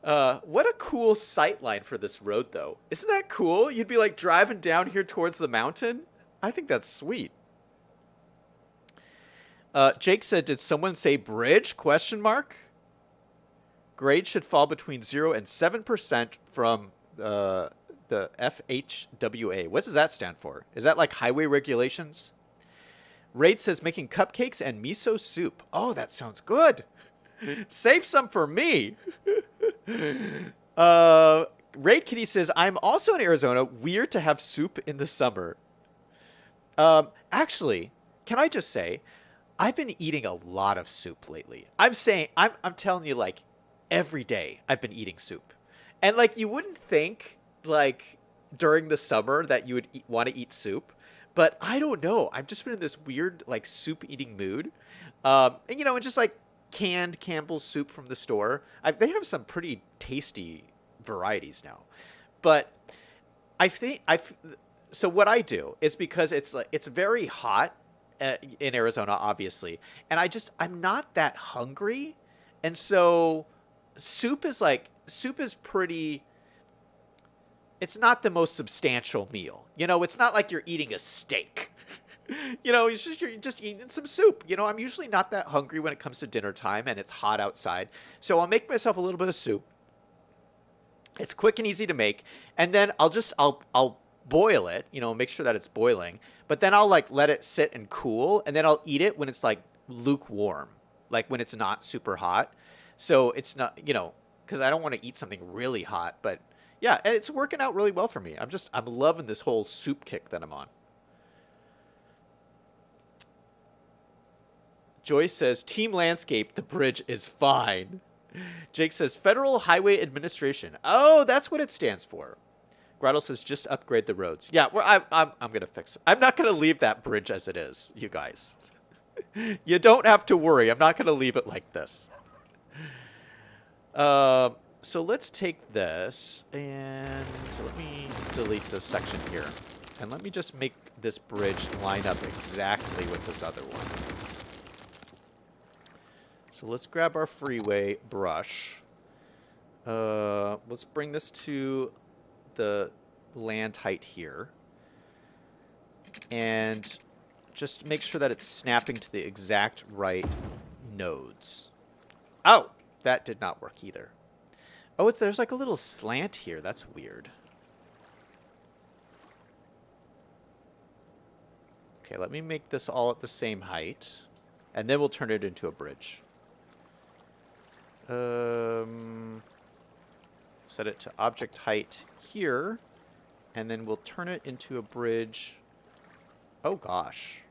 [SPEAKER 1] What a cool sight line for this road, though. Isn't that cool? You'd be like driving down here towards the mountain. I think that's sweet. Jake said, did someone say bridge? Question mark. Grade should fall between 0 and 7% from the FHWA. What does that stand for? Is that like highway regulations? Raid says making cupcakes and miso soup. Oh, that sounds good. Save some for me. Raid Kitty says, I'm also in Arizona. Weird to have soup in the summer. Actually, can I just say, I've been eating a lot of soup lately. I'm telling you, like, every day I've been eating soup. And, like, you wouldn't think, like, during the summer that you would want to eat soup. But I don't know. I've just been in this weird, like, soup eating mood. And, you know, and just, like, canned Campbell's soup from the store. They have some pretty tasty varieties now. But so what I do is, because it's very hot in Arizona, obviously, and I'm not that hungry, and so soup is pretty. It's not the most substantial meal, you know. It's not like you're eating a steak, you know. You're just eating some soup, you know. I'm usually not that hungry when it comes to dinner time, and it's hot outside, so I'll make myself a little bit of soup. It's quick and easy to make, and then I'll boil it, you know, make sure that it's boiling, but then I'll like let it sit and cool, and then I'll eat it when it's like lukewarm, like when it's not super hot. So it's not, you know, because I don't want to eat something really hot. But yeah, it's working out really well for me. I'm loving this whole soup kick that I'm on. Joyce says, Team Landscape, the bridge is fine. Jake says, Federal Highway Administration. Oh, that's what it stands for. Grotto says, just upgrade the roads. Yeah, I'm going to fix it. I'm not going to leave that bridge as it is, you guys. You don't have to worry. I'm not going to leave it like this. So let's take this, and let me delete this section here. And let me just make this bridge line up exactly with this other one. So let's grab our freeway brush. Let's bring this to the land height here. And just make sure that it's snapping to the exact right nodes. Oh, that did not work either. Oh, there's like a little slant here. That's weird. Okay, let me make this all at the same height. And then we'll turn it into a bridge. Set it to object height here. And then we'll turn it into a bridge. Oh, gosh.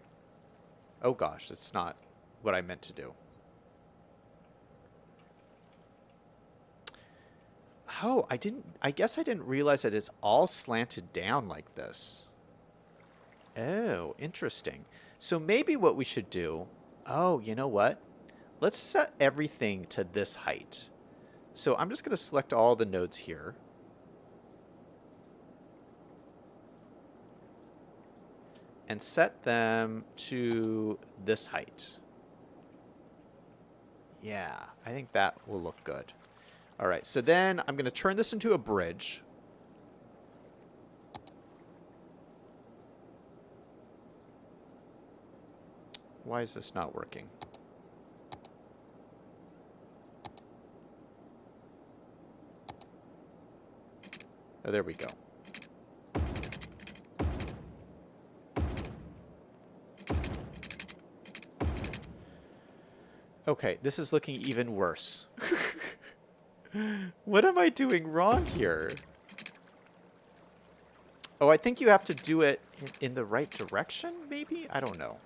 [SPEAKER 1] Oh, gosh. That's not what I meant to do. Oh, I guess I didn't realize that it's all slanted down like this. Oh, interesting. So maybe what we should do... Oh, you know what? Let's set everything to this height. So I'm just going to select all the nodes here. And set them to this height. Yeah, I think that will look good. All right, so then I'm going to turn this into a bridge. Why is this not working? Oh, there we go. Okay, this is looking even worse. What am I doing wrong here? Oh, I think you have to do it in the right direction, maybe? I don't know.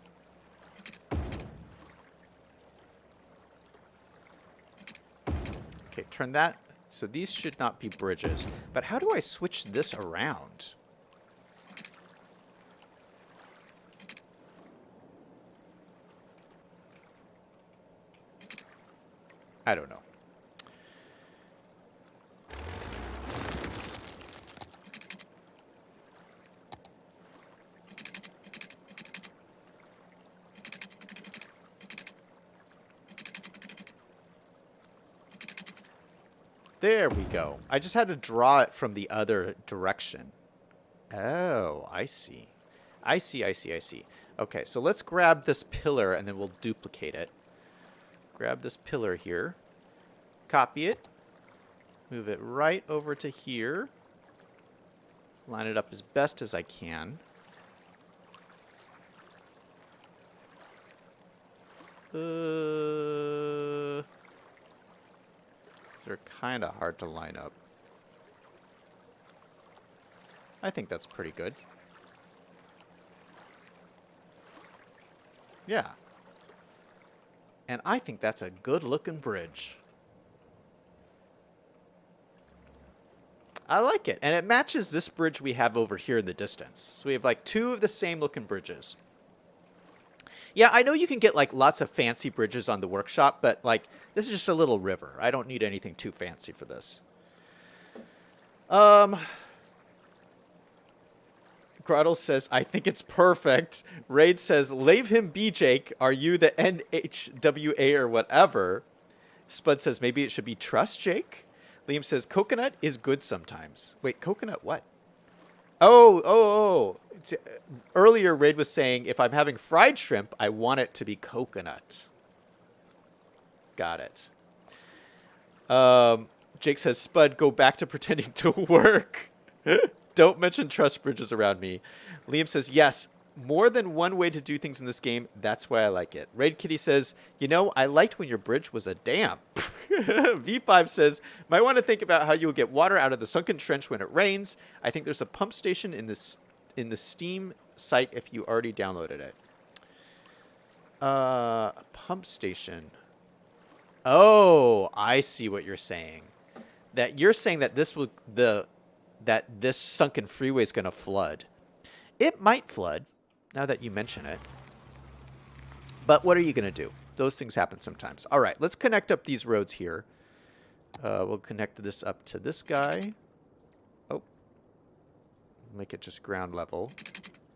[SPEAKER 1] Okay, turn that. So these should not be bridges. But how do I switch this around? I don't know. There we go. I just had to draw it from the other direction. Oh, I see. I see, I see, I see. Okay, so let's grab this pillar and then we'll duplicate it. Grab this pillar here. Copy it. Move it right over to here. Line it up as best as I can. They're kind of hard to line up. I think that's pretty good. Yeah. And I think that's a good-looking bridge. I like it. And it matches this bridge we have over here in the distance. So we have like two of the same looking bridges. Yeah, I know you can get like lots of fancy bridges on the workshop, but like this is just a little river. I don't need anything too fancy for this. Grottle says, I think it's perfect. Raid says, leave him be, Jake. Are you the NHWA or whatever? Spud says, maybe it should be trust, Jake. Liam says, coconut is good sometimes. Wait, coconut what? Oh. Earlier, Raid was saying, if I'm having fried shrimp, I want it to be coconut. Got it. Jake says, Spud, go back to pretending to work. Don't mention trust bridges around me. Liam says, yes, more than one way to do things in this game. That's why I like it. Raid Kitty says, you know, I liked when your bridge was a dam. V5 says, might want to think about how you will get water out of the sunken trench when it rains. I think there's a pump station in the Steam site if you already downloaded it. A pump station. Oh, I see what you're saying. That you're saying that this sunken freeway is going to flood. It might flood, now that you mention it. But what are you going to do? Those things happen sometimes. All right, let's connect up these roads here. We'll connect this up to this guy. Oh. Make it just ground level.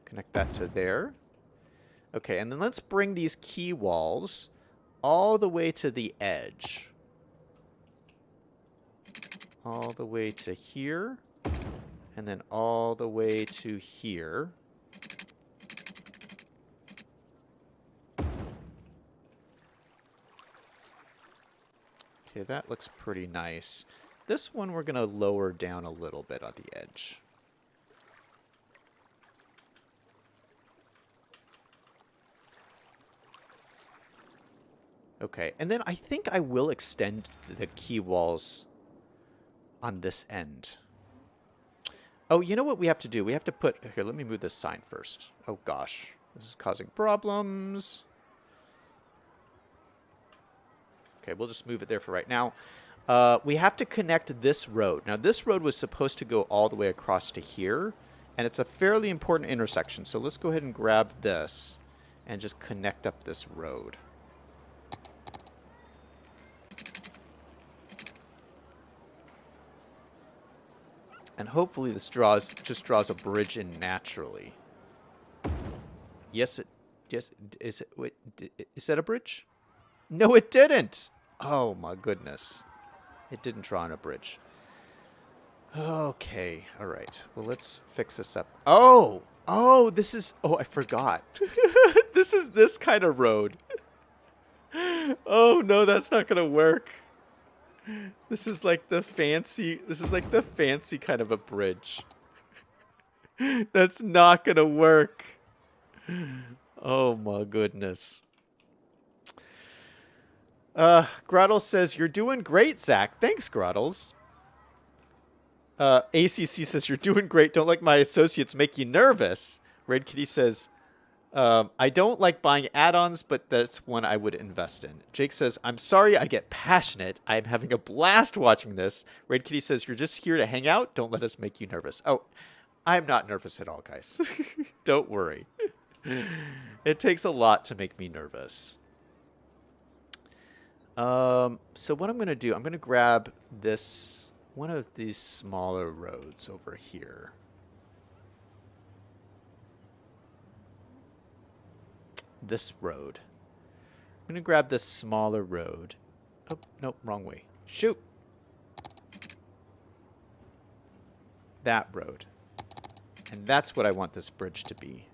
[SPEAKER 1] Connect that to there. Okay, and then let's bring these key walls all the way to the edge. All the way to here. And then all the way to here. Okay, that looks pretty nice. This one we're going to lower down a little bit on the edge. Okay, and then I think I will extend the key walls on this end. Oh, you know what we have to do? We have to put... Here, let me move this sign first. Oh, gosh. This is causing problems. Okay, we'll just move it there for right now. We have to connect this road. Now, this road was supposed to go all the way across to here, and it's a fairly important intersection. So let's go ahead and grab this and just connect up this road. And hopefully this just draws a bridge in naturally. Yes, wait, is that a bridge? No, it didn't. Oh my goodness. It didn't draw on a bridge. Okay, all right. Well, let's fix this up. Oh, this is, I forgot. This is this kind of road. Oh no, that's not gonna work. This is like the fancy kind of a bridge. That's not gonna work. Oh my goodness. Grottles says, you're doing great, Zach. Thanks, Grottles. ACC says, you're doing great. Don't let my associates make you nervous. Red Kitty says, I don't like buying add-ons, but that's one I would invest in. Jake says, I'm sorry I get passionate. I'm having a blast watching this. Red Kitty says, you're just here to hang out. Don't let us make you nervous. Oh, I'm not nervous at all, guys. Don't worry. It takes a lot to make me nervous. So what I'm going to do, I'm going to grab this, one of these smaller roads over here. This road. I'm going to grab this smaller road. Oh, nope, wrong way. Shoot! That road. And that's what I want this bridge to be.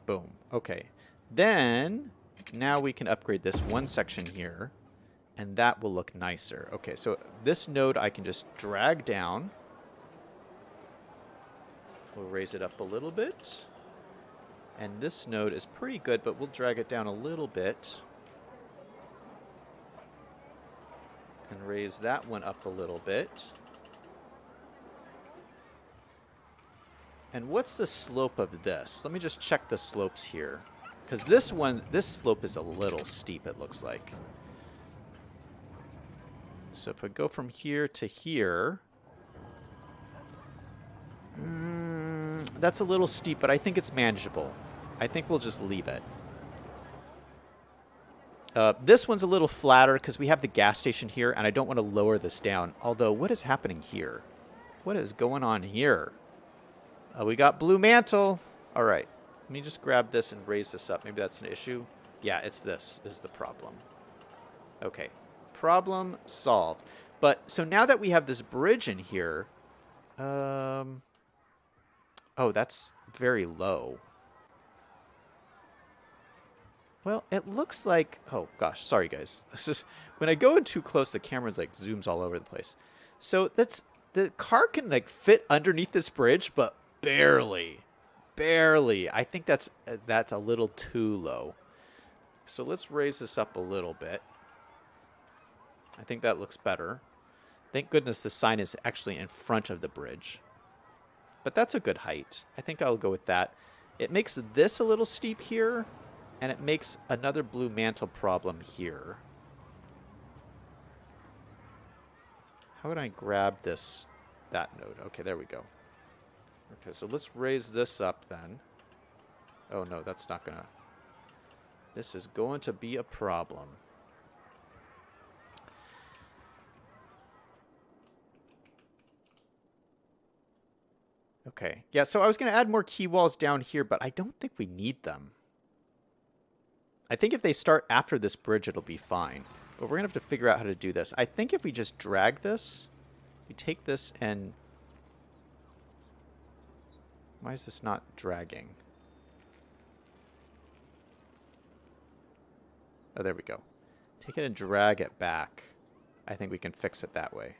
[SPEAKER 1] Boom. Okay. Then, now we can upgrade this one section here, and that will look nicer. Okay, so this node I can just drag down. We'll raise it up a little bit. And this node is pretty good, but we'll drag it down a little bit. And raise that one up a little bit. And what's the slope of this? Let me just check the slopes here. Because this slope is a little steep, it looks like. So if I go from here to here, that's a little steep, but I think it's manageable. I think we'll just leave it. This one's a little flatter because we have the gas station here, and I don't want to lower this down. Although, what is happening here? What is going on here? We got blue mantle. All right. Let me just grab this and raise this up. Maybe that's an issue. Yeah, it's this is the problem. Okay. Problem solved. But, so now that we have this bridge in here, oh, that's very low. Well, it looks like, oh gosh, sorry guys. This is, when I go in too close, the camera's like zooms all over the place. So that's, the car can like fit underneath this bridge, but barely. Barely. I think that's a little too low. So let's raise this up a little bit. I think that looks better. Thank goodness the sign is actually in front of the bridge. But that's a good height. I think I'll go with that. It makes this a little steep here, and it makes another blue mantle problem here. How would I grab this, that node? Okay, there we go. Okay, so let's raise this up then. Oh no, that's not gonna... This is going to be a problem. Okay, yeah, so I was going to add more key walls down here, but I don't think we need them. I think if they start after this bridge, it'll be fine. But we're going to have to figure out how to do this. I think if we just drag this, we take this and... Why is this not dragging? Oh, there we go. Take it and drag it back. I think we can fix it that way.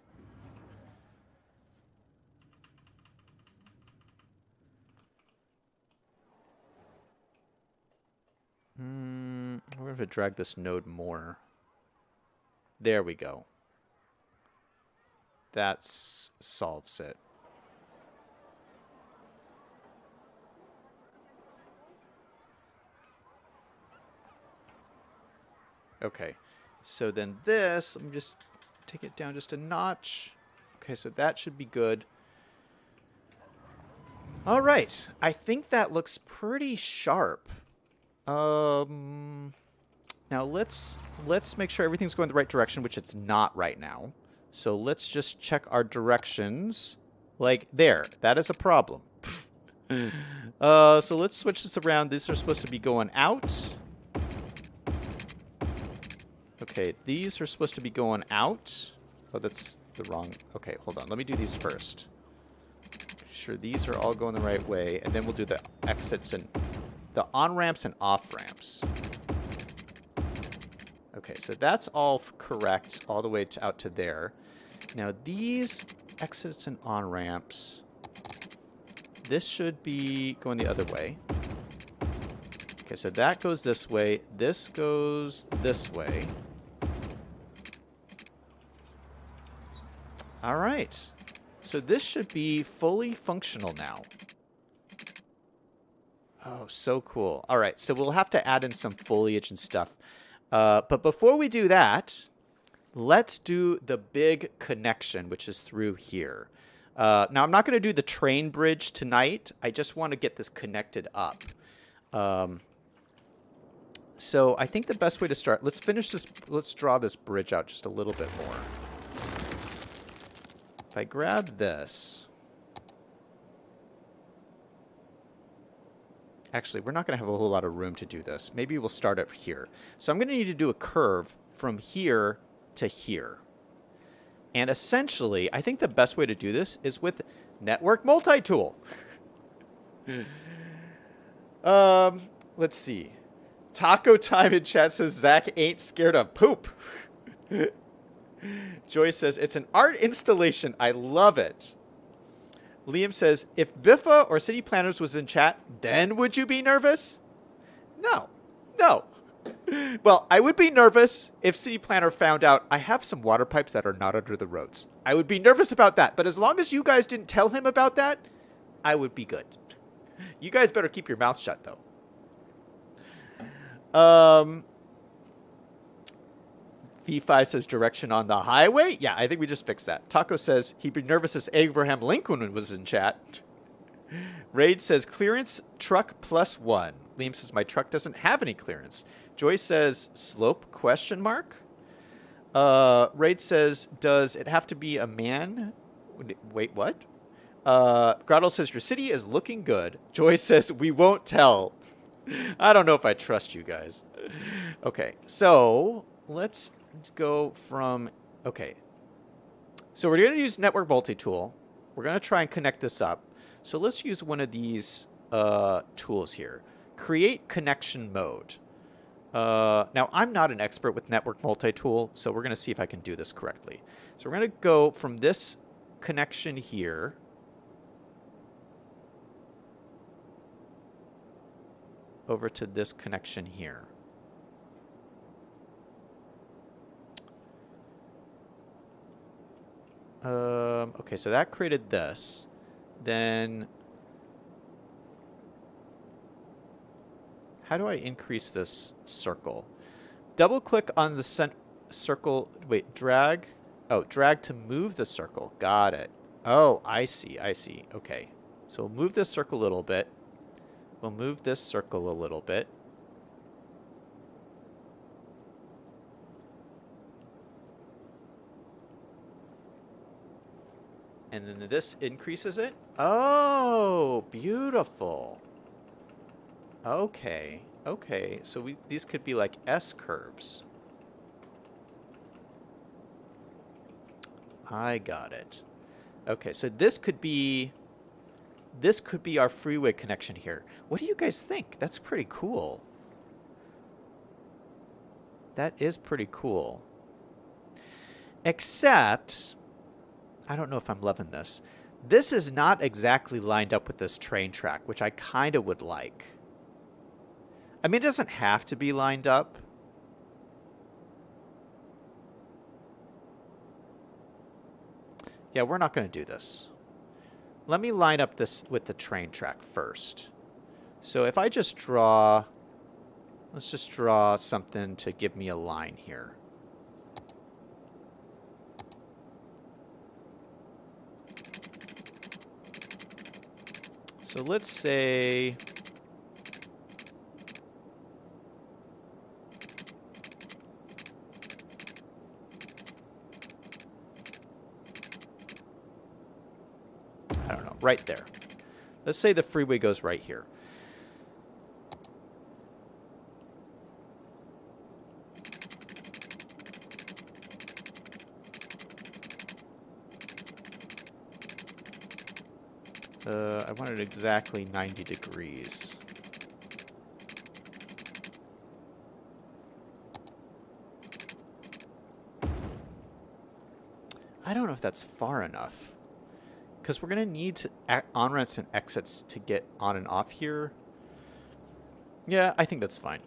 [SPEAKER 1] We're going to have to drag this node more. There we go. That solves it. Okay, so then this, let me just take it down just a notch. Okay, so that should be good. All right, I think that looks pretty sharp. Now let's make sure everything's going the right direction, which it's not right now. So let's just check our directions. Like there, that is a problem. So let's switch this around. These are supposed to be going out. Okay, these are supposed to be going out. Oh, that's the wrong... Okay, hold on. Let me do these first. Make sure these are all going the right way, and then we'll do the exits and the on-ramps and off-ramps. Okay, so that's all correct all the way out to there. Now, these exits and on-ramps, this should be going the other way. Okay, so that goes this way. This goes this way. All right. So this should be fully functional now. Oh, so cool. All right, so we'll have to add in some foliage and stuff. But before we do that, let's do the big connection, which is through here. Now, I'm not going to do the train bridge tonight. I just want to get this connected up. So I think the best way to start, let's finish this, let's draw this bridge out just a little bit more. If I grab this, actually, we're not going to have a whole lot of room to do this. Maybe we'll start up here. So I'm going to need to do a curve from here to here. And essentially, I think the best way to do this is with Network Multi-Tool. Let's see. Taco Time in chat says Zach ain't scared of poop. Joy says it's an art installation. I love it. Liam says if Biffa or City Planners was in chat, then would you be nervous? No. No. Well, I would be nervous if City Planner found out I have some water pipes that are not under the roads. I would be nervous about that. But as long as you guys didn't tell him about that, I would be good. You guys better keep your mouth shut, though. V5 says direction on the highway. Yeah, I think we just fixed that. Taco says he'd be nervous as Abraham Lincoln was in chat. Raid says clearance truck +1. Liam says my truck doesn't have any clearance. Joy says slope question mark. Raid says does it have to be a man? Wait, what? Grotto says your city is looking good. Joy says we won't tell. I don't know if I trust you guys. Okay, so let's go from, okay. So we're going to use Network Multi-Tool. We're going to try and connect this up. So let's use one of these tools here. Create connection mode. Now, I'm not an expert with Network Multi-Tool, so we're going to see if I can do this correctly. So we're going to go from this connection here. Over to this connection here. Okay, so that created this. Then, how do I increase this circle? Double click on the circle. Wait, drag. Oh, drag to move the circle. Got it. Oh, I see. I see. Okay. So we'll move this circle a little bit. We'll move this circle a little bit. And then this increases it. Oh, beautiful. Okay. Okay. So these could be like S curves. I got it. Okay, so this could be our freeway connection here. What do you guys think? That's pretty cool. That is pretty cool. Except, I don't know if I'm loving this. This is not exactly lined up with this train track, which I kind of would like. I mean, it doesn't have to be lined up. Yeah, we're not going to do this. Let me line up this with the train track first. So if I just draw, let's just draw something to give me a line here. So let's say, I don't know, right there. Let's say the freeway goes right here. I want it exactly 90 degrees. I don't know if that's far enough. Because we're going to need on-ramps and exits to get on and off here. Yeah, I think that's fine.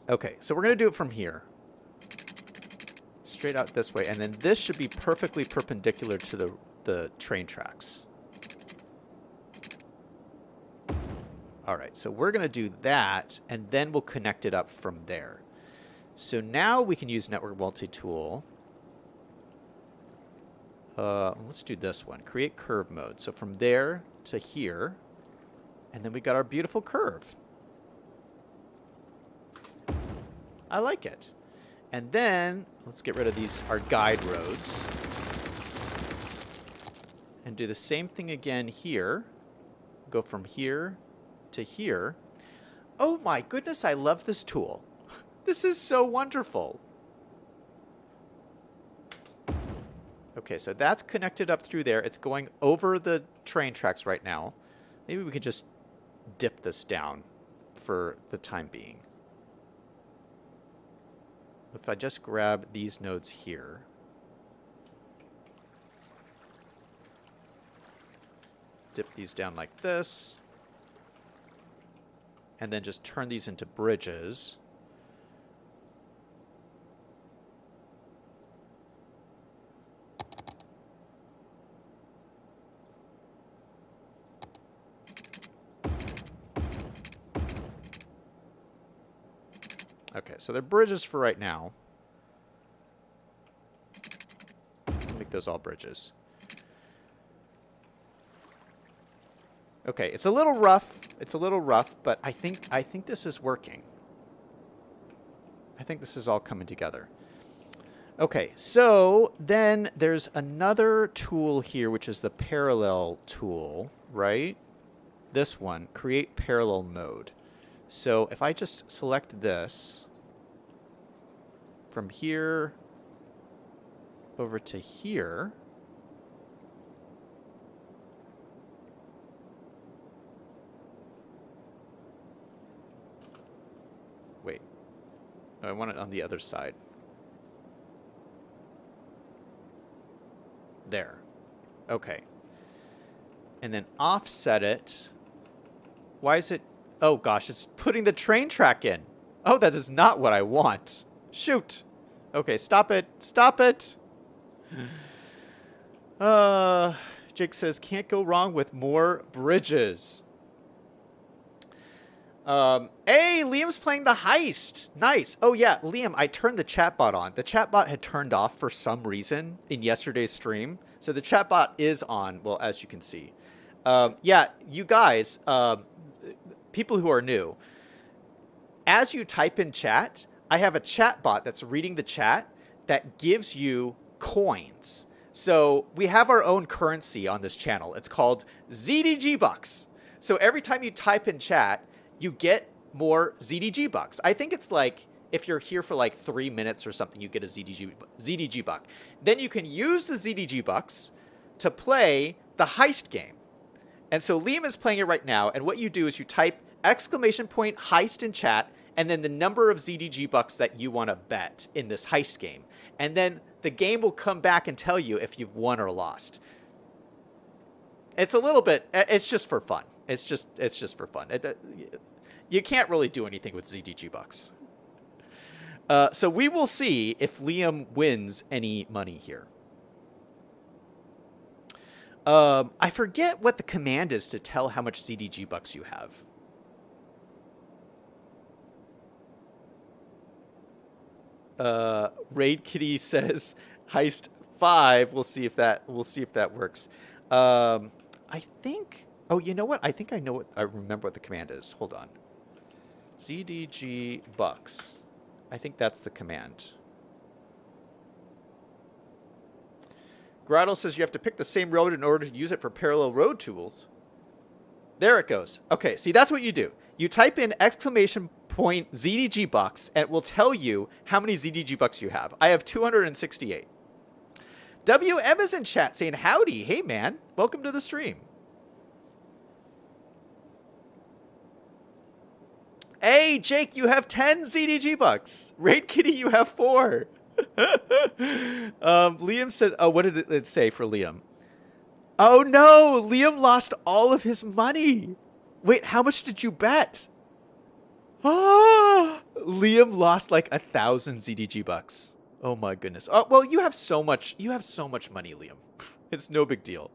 [SPEAKER 1] Okay, so we're going to do it from here. Straight out this way. And then this should be perfectly perpendicular to the train tracks. All right, so we're going to do that, and then we'll connect it up from there. So now we can use Network Multi-Tool. Let's do this one. Create curve mode. So from there to here, and then we got our beautiful curve. I like it. And then let's get rid of these, our guide roads. And do the same thing again here. Go from here to here. Oh my goodness, I love this tool. This is so wonderful. Okay, so that's connected up through there. It's going over the train tracks right now. Maybe we could just dip this down for the time being. If I just grab these nodes here. Dip these down like this. And then just turn these into bridges. Okay, so they're bridges for right now. Make those all bridges. Okay, it's a little rough. It's a little rough, but I think this is working. I think this is all coming together. Okay, so then there's another tool here, which is the parallel tool, right? This one, create parallel node. So if I just select this from here over to here, wait, I want it on the other side. There. Okay. And then offset it. Why is it... Oh gosh, it's putting the train track in. Oh, that is not what I want. Shoot. Okay, stop it. Stop it. Jake says, can't go wrong with more bridges. Hey, Liam's playing the heist. Nice. Oh yeah, Liam, I turned the chatbot on. The chatbot had turned off for some reason in yesterday's stream. So the chatbot is on, well, as you can see. Yeah, you guys, people who are new, as you type in chat, I have a chatbot that's reading the chat that gives you coins. So we have our own currency on this channel. It's called ZDG bucks. So every time you type in chat, you get more ZDG bucks. I think it's like if you're here for like 3 minutes or something, you get a ZDG buck. Then you can use the ZDG bucks to play the heist game. And so Liam is playing it right now. And what you do is you type !heist in chat, and then the number of ZDG bucks that you want to bet in this heist game. And then the game will come back and tell you if you've won or lost. It's a little bit, it's just for fun. It's just for fun. You can't really do anything with ZDG bucks. So we will see if Liam wins any money here. I forget what the command is to tell how much ZDG bucks you have. Raid Kitty says heist 5. We'll see if that works. I think. Oh, you know what? I think I know what. I remember what the command is. Hold on. ZDG bucks. I think that's the command. Grotto says you have to pick the same road in order to use it for parallel road tools. There it goes. Okay, see, that's what you do. You type in ! ZDG bucks, and it will tell you how many ZDG bucks you have. I have 268. WM is in chat saying, howdy. Hey, man. Welcome to the stream. Hey, Jake, you have 10 ZDG bucks. Raid Kitty, you have 4. Liam said, oh, what did it say for Liam? Oh, no. Liam lost all of his money. Wait, how much did you bet? Ah, Liam lost like 1,000 ZDG bucks. Oh my goodness. Oh, well, you have so much money, Liam. It's no big deal.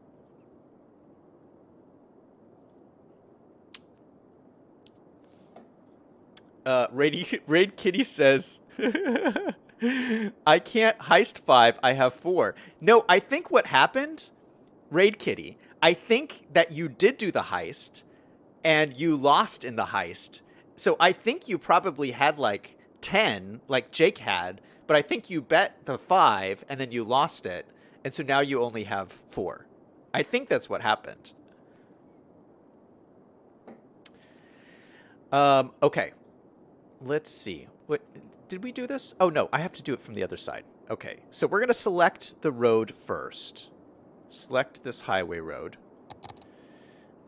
[SPEAKER 1] Raid Kitty says, I can't heist 5, I have 4. No, I think what happened, Raid Kitty, I think that you did do the heist and you lost in the heist. So I think you probably had like 10 like Jake had, but I think you bet the 5 and then you lost it. And so now you only have 4. I think that's what happened. Okay. Let's see. What did we do this? Oh, no. I have to do it from the other side. Okay. So we're going to select the road first. Select this highway road.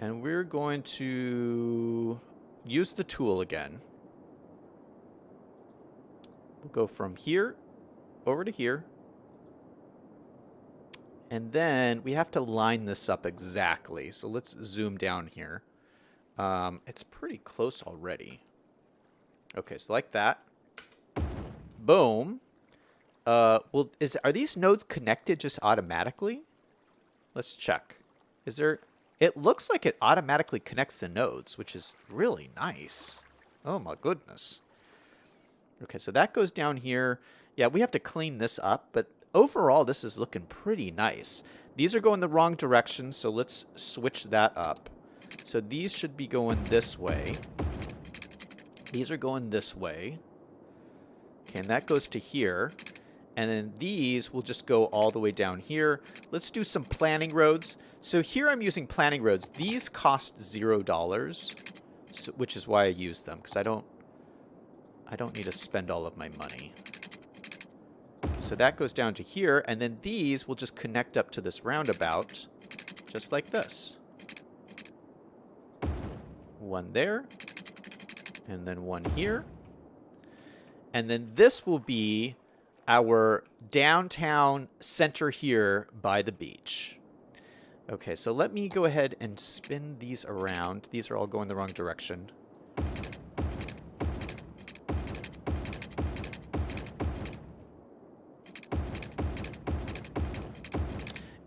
[SPEAKER 1] And we're going to use the tool again. We'll go from here over to here. And then we have to line this up exactly. So let's zoom down here. It's pretty close already. Okay, so like that. Boom. Well, are these nodes connected just automatically? Let's check. Is there... It looks like it automatically connects the nodes, which is really nice. Oh my goodness. Okay, so that goes down here. Yeah, we have to clean this up, but overall this is looking pretty nice. These are going the wrong direction, so let's switch that up. So these should be going this way. These are going this way. Okay, and that goes to here. And then these will just go all the way down here. Let's do some planning roads. So here I'm using planning roads. These cost $0, so, which is why I use them, because I don't need to spend all of my money. So that goes down to here, and then these will just connect up to this roundabout, just like this. One there, and then one here. And then this will be our downtown center here by the beach. Okay, so let me go ahead and spin these around. These are all going the wrong direction.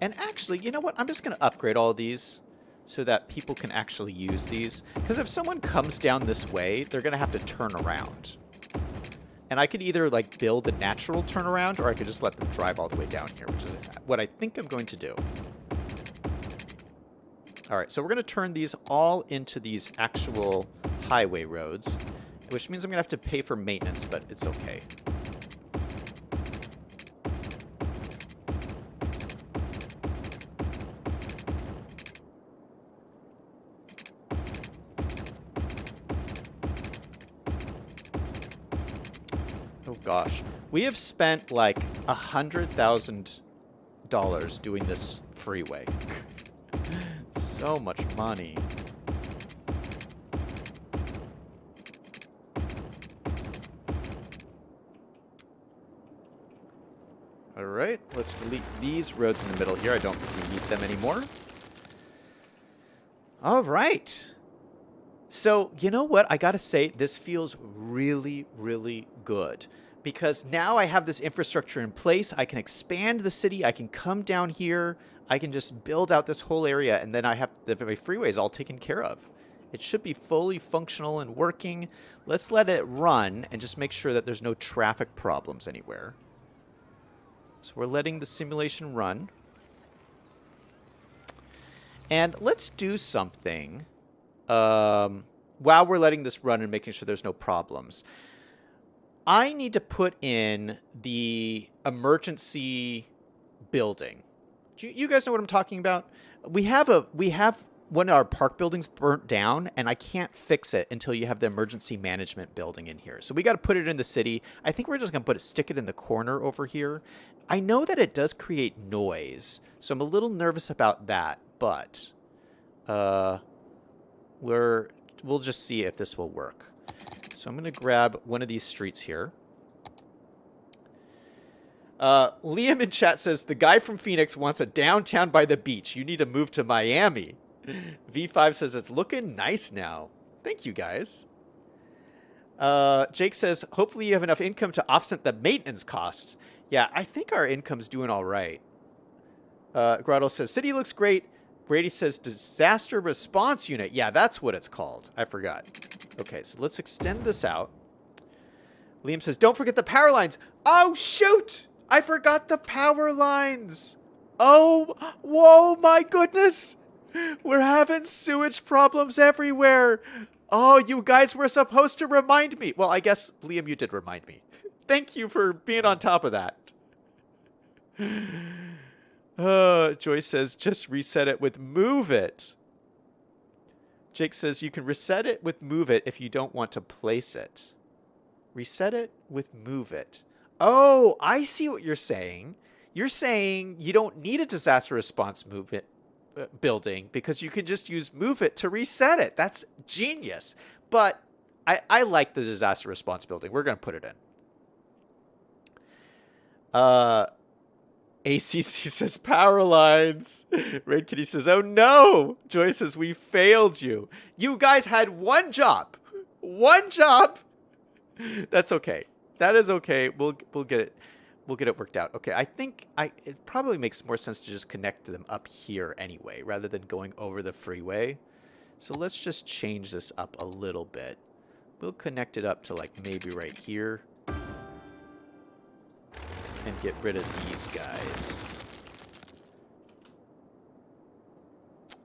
[SPEAKER 1] And actually, you know what? I'm just going to upgrade all of these so that people can actually use these. Because if someone comes down this way, they're going to have to turn around. And I could either like build a natural turnaround, or I could just let them drive all the way down here, which is what I think I'm going to do. All right, so we're going to turn these all into these actual highway roads, which means I'm going to have to pay for maintenance, but it's okay. Oh gosh, we have spent like $100,000 doing this freeway. So much money. All right, let's delete these roads in the middle here. I don't need them anymore. All right. So, you know what? I gotta say, this feels really, really good. Because now I have this infrastructure in place. I can expand the city. I can come down here. I can just build out this whole area. And then I have my freeways all taken care of. It should be fully functional and working. Let's let it run and just make sure that there's no traffic problems anywhere. So we're letting the simulation run. And let's do something while we're letting this run and making sure there's no problems. I need to put in the emergency building. Do you guys know what I'm talking about? We have one of our park buildings burnt down, and I can't fix it until you have the emergency management building in here. So we got to put it in the city. I think we're just going to stick it in the corner over here. I know that it does create noise, so I'm a little nervous about that, but we'll just see if this will work. So I'm going to grab one of these streets here. Liam in chat says, the guy from Phoenix wants a downtown by the beach. You need to move to Miami. V5 says, it's looking nice now. Thank you, guys. Jake says, hopefully you have enough income to offset the maintenance costs. Yeah, I think our income's doing all right. Grotto says, city looks great. Brady says, disaster response unit. Yeah, that's what it's called. I forgot. Okay, so let's extend this out. Liam says, don't forget the power lines. Oh, shoot! I forgot the power lines. Oh, whoa, my goodness. We're having sewage problems everywhere. Oh, you guys were supposed to remind me. Well, I guess, Liam, you did remind me. Thank you for being on top of that. Joyce says, just reset it with move it. Jake says, you can reset it with move it if you don't want to place it. Reset it with move it. Oh, I see what you're saying. You're saying you don't need a disaster response movement building because you can just use move it to reset it. That's genius. But I like the disaster response building. We're going to put it in. ACC says power lines. Red Kitty says, oh no. Joy says, we failed you. You guys had one job. One job. That's okay. That is okay. We'll get it. We'll get it worked out. Okay, I think it probably makes more sense to just connect them up here anyway, rather than going over the freeway. So let's just change this up a little bit. We'll connect it up to like maybe right here. And get rid of these guys.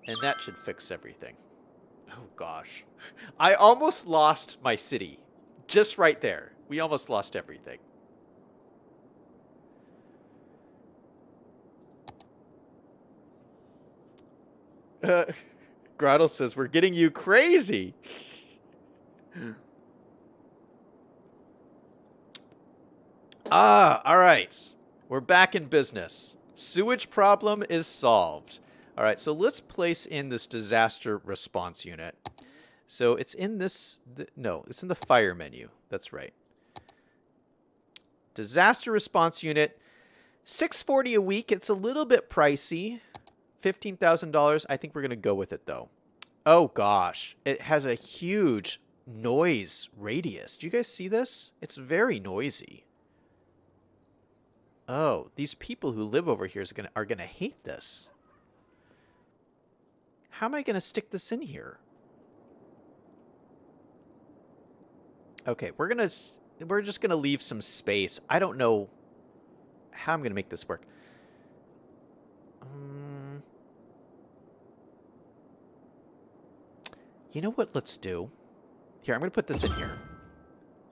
[SPEAKER 1] And that should fix everything. Oh gosh. I almost lost my city. Just right there. We almost lost everything. Grottle says, we're getting you crazy. All right. We're back in business. Sewage problem is solved. All right, so let's place in this disaster response unit. So it's in this, no, it's in the fire menu. That's right. Disaster response unit, $640 a week. It's a little bit pricey. $15,000. I think we're going to go with it, though. Oh, gosh. It has a huge noise radius. Do you guys see this? It's very noisy. Oh, these people who live over here are going to hate this. How am I going to stick this in here? Okay, we're just going to leave some space. I don't know how I'm going to make this work. You know what? Let's do. Here, I'm going to put this in here.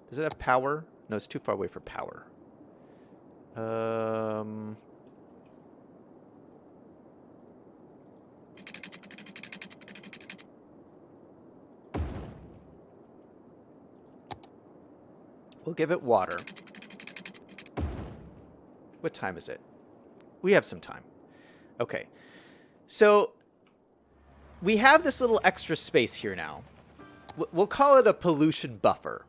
[SPEAKER 1] Does it have power? No, it's too far away for power. We'll give it water. What time is it? We have some time. Okay. So we have this little extra space here now. We'll call it a pollution buffer.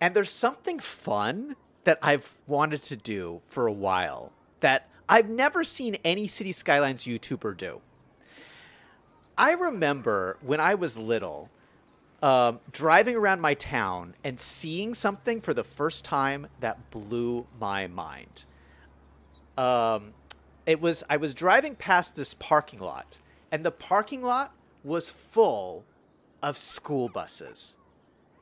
[SPEAKER 1] And there's something fun that I've wanted to do for a while that I've never seen any City Skylines YouTuber do. I remember when I was little, driving around my town and seeing something for the first time that blew my mind. I was driving past this parking lot, and the parking lot was full of school buses.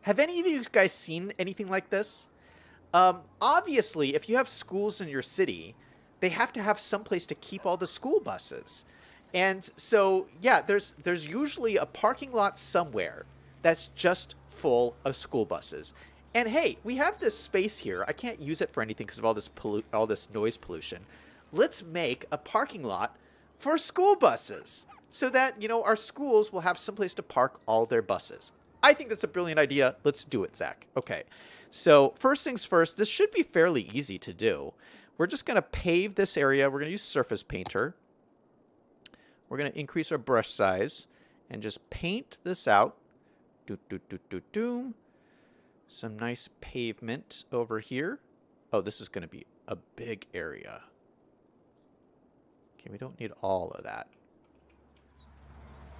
[SPEAKER 1] Have any of you guys seen anything like this? Obviously, if you have schools in your city, they have to have some place to keep all the school buses. And so, yeah, there's usually a parking lot somewhere that's just full of school buses. And hey, we have this space here. I can't use it for anything because of all this noise pollution. Let's make a parking lot for school buses so that, you know, our schools will have someplace to park all their buses. I think that's a brilliant idea. Let's do it, Zach. Okay. So first things first, this should be fairly easy to do. We're just going to pave this area. We're going to use Surface Painter. We're going to increase our brush size and just paint this out. Some nice pavement over here. Oh, this is going to be a big area. Okay, we don't need all of that.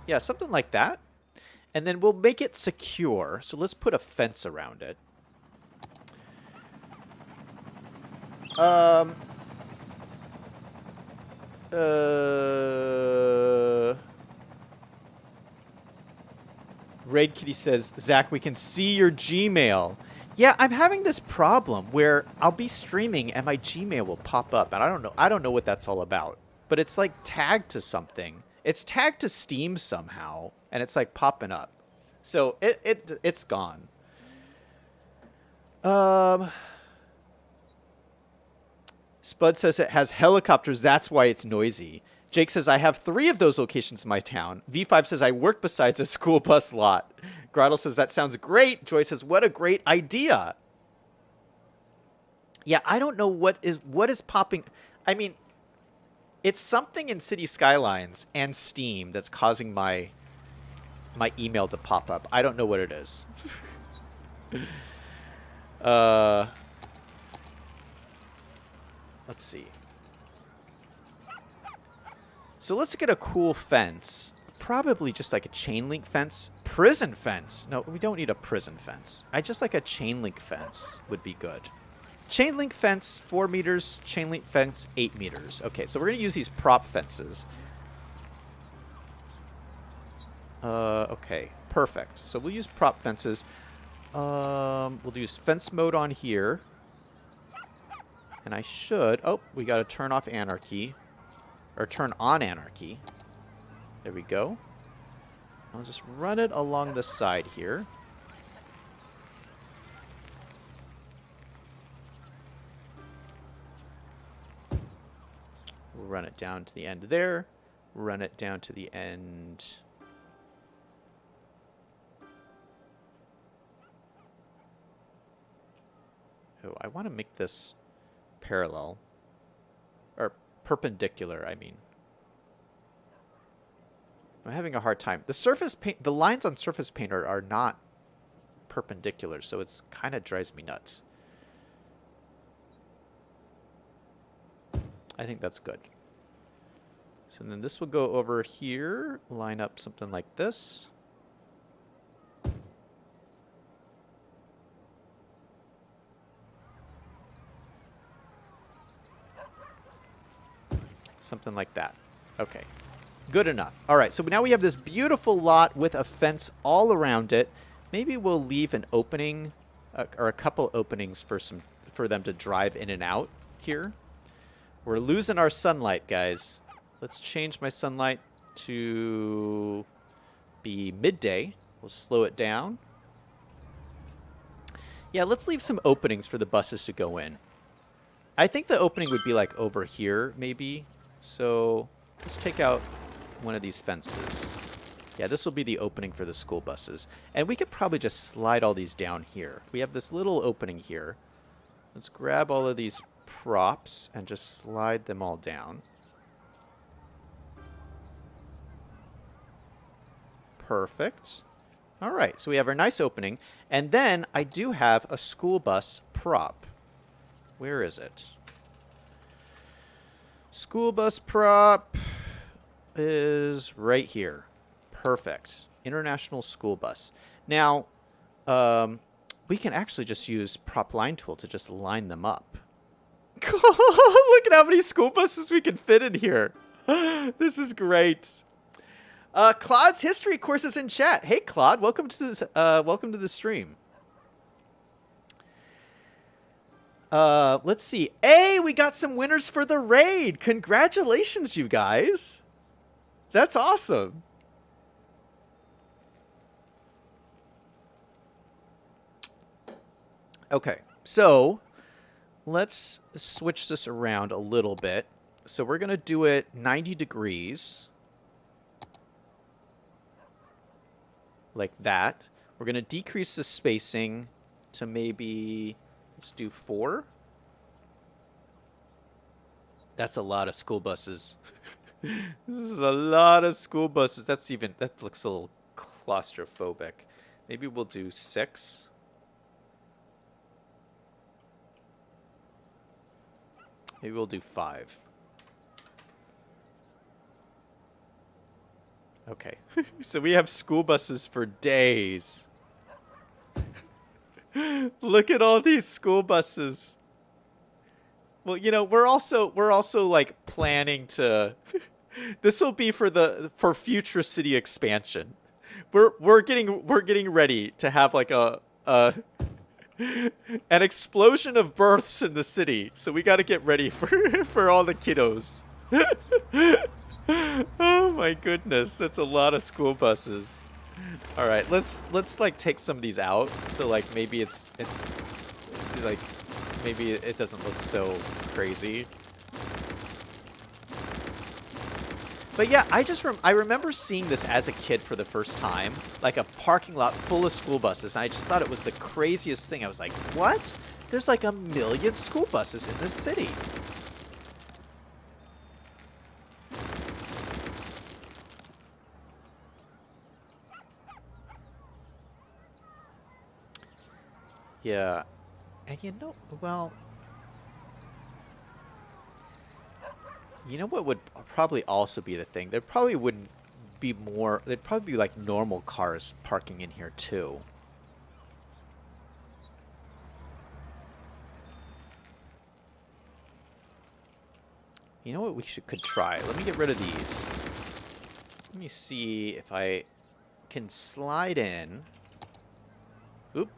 [SPEAKER 1] Yeah, something like that. And then we'll make it secure. So let's put a fence around it. Raid Kitty says, Zach, we can see your Gmail. Yeah, I'm having this problem where I'll be streaming and my Gmail will pop up. And I don't know what that's all about. But it's like tagged to something. It's tagged to Steam somehow. And it's like popping up. So it's gone. Spud says it has helicopters. That's why it's noisy. Jake says, I have 3 of those locations in my town. V5 says, I work besides a school bus lot. Grottle says, that sounds great. Joy says, what a great idea. Yeah, I don't know what is popping. I mean, it's something in City Skylines and Steam that's causing my email to pop up. I don't know what it is. Let's see. So let's get a cool fence. Probably just like a chain link fence. Prison fence. No, we don't need a prison fence. I just like a chain link fence would be good. Chain link fence, 4 meters. Chain link fence, 8 meters. Okay, so we're going to use these prop fences. Okay, perfect. So we'll use prop fences. We'll use fence mode on here. And I should... Oh, we got to turn off anarchy. Or turn on anarchy. There we go. I'll just run it along the side here. We'll run it down to the end there. Run it down to the end. Oh, I want to make this parallel. Or perpendicular, I mean. I'm having a hard time. The lines on surface paint are not perpendicular, so it's kind of drives me nuts. I think that's good. So then this will go over here, line up something like this. Something like that. Okay. Good enough. All right, so now we have this beautiful lot with a fence all around it. Maybe we'll leave an opening or a couple openings for them to drive in and out here. We're losing our sunlight, guys. Let's change my sunlight to be midday. We'll slow it down. Yeah, let's leave some openings for the buses to go in. I think the opening would be like over here, maybe. So let's take out one of these fences. Yeah, this will be the opening for the school buses. And we could probably just slide all these down here. We have this little opening here. Let's grab all of these props and just slide them all down. Perfect. All right, so we have our nice opening. And then I do have a school bus prop. Where is it? School bus prop is right here. Perfect. International school bus. Now, we can actually just use prop line tool to just line them up. Look at how many school buses we can fit in here. This is great. Claude's history course is in chat. Hey, Claude, welcome to this. Welcome to the stream. Let's see. Hey, we got some winners for the raid. Congratulations, you guys. That's awesome. Okay, so let's switch this around a little bit. So we're going to do it 90 degrees. Like that. We're going to decrease the spacing to maybe, let's do 4. That's a lot of school buses. This is a lot of school buses. That looks a little claustrophobic. Maybe we'll do 6. Maybe we'll do 5. Okay. So we have school buses for days. Look at all these school buses. Well, you know, we're also like planning to this will be for future city expansion. We're getting ready to have like an explosion of births in the city. So we got to get ready for all the kiddos. Oh my goodness, that's a lot of school buses. All right, let's like take some of these out. So like maybe it's like maybe it doesn't look so crazy. But yeah, I remember seeing this as a kid for the first time, like a parking lot full of school buses, and I just thought it was the craziest thing. I was like, "What? There's like 1,000,000 school buses in this city." Yeah. And well, you know what would probably also be the thing? There probably wouldn't be more, there'd probably be like normal cars parking in here too. You know what we could try? Let me get rid of these. Let me see if I can slide in. Oop.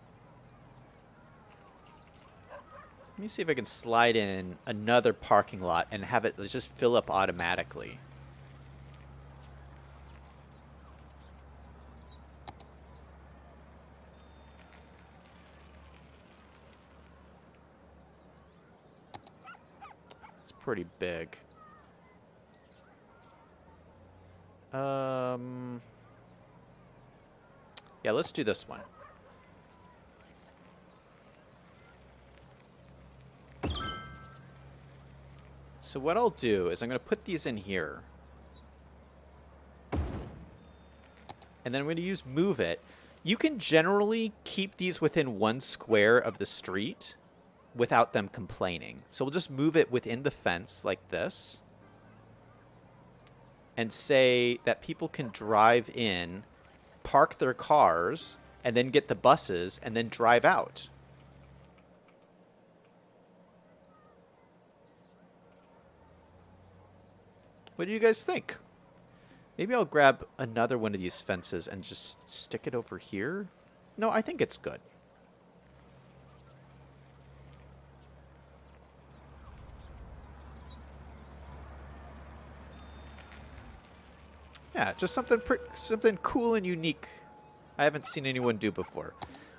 [SPEAKER 1] Let me see if I can slide in another parking lot and have it just fill up automatically. It's pretty big. Yeah, let's do this one. So what I'll do is I'm going to put these in here. And then I'm going to use move it. You can generally keep these within 1 square of the street without them complaining. So we'll just move it within the fence like this. And say that people can drive in, park their cars, and then get the buses, and then drive out. What do you guys think? Maybe I'll grab another one of these fences and just stick it over here. No, I think it's good. Yeah, just something cool and unique I haven't seen anyone do before.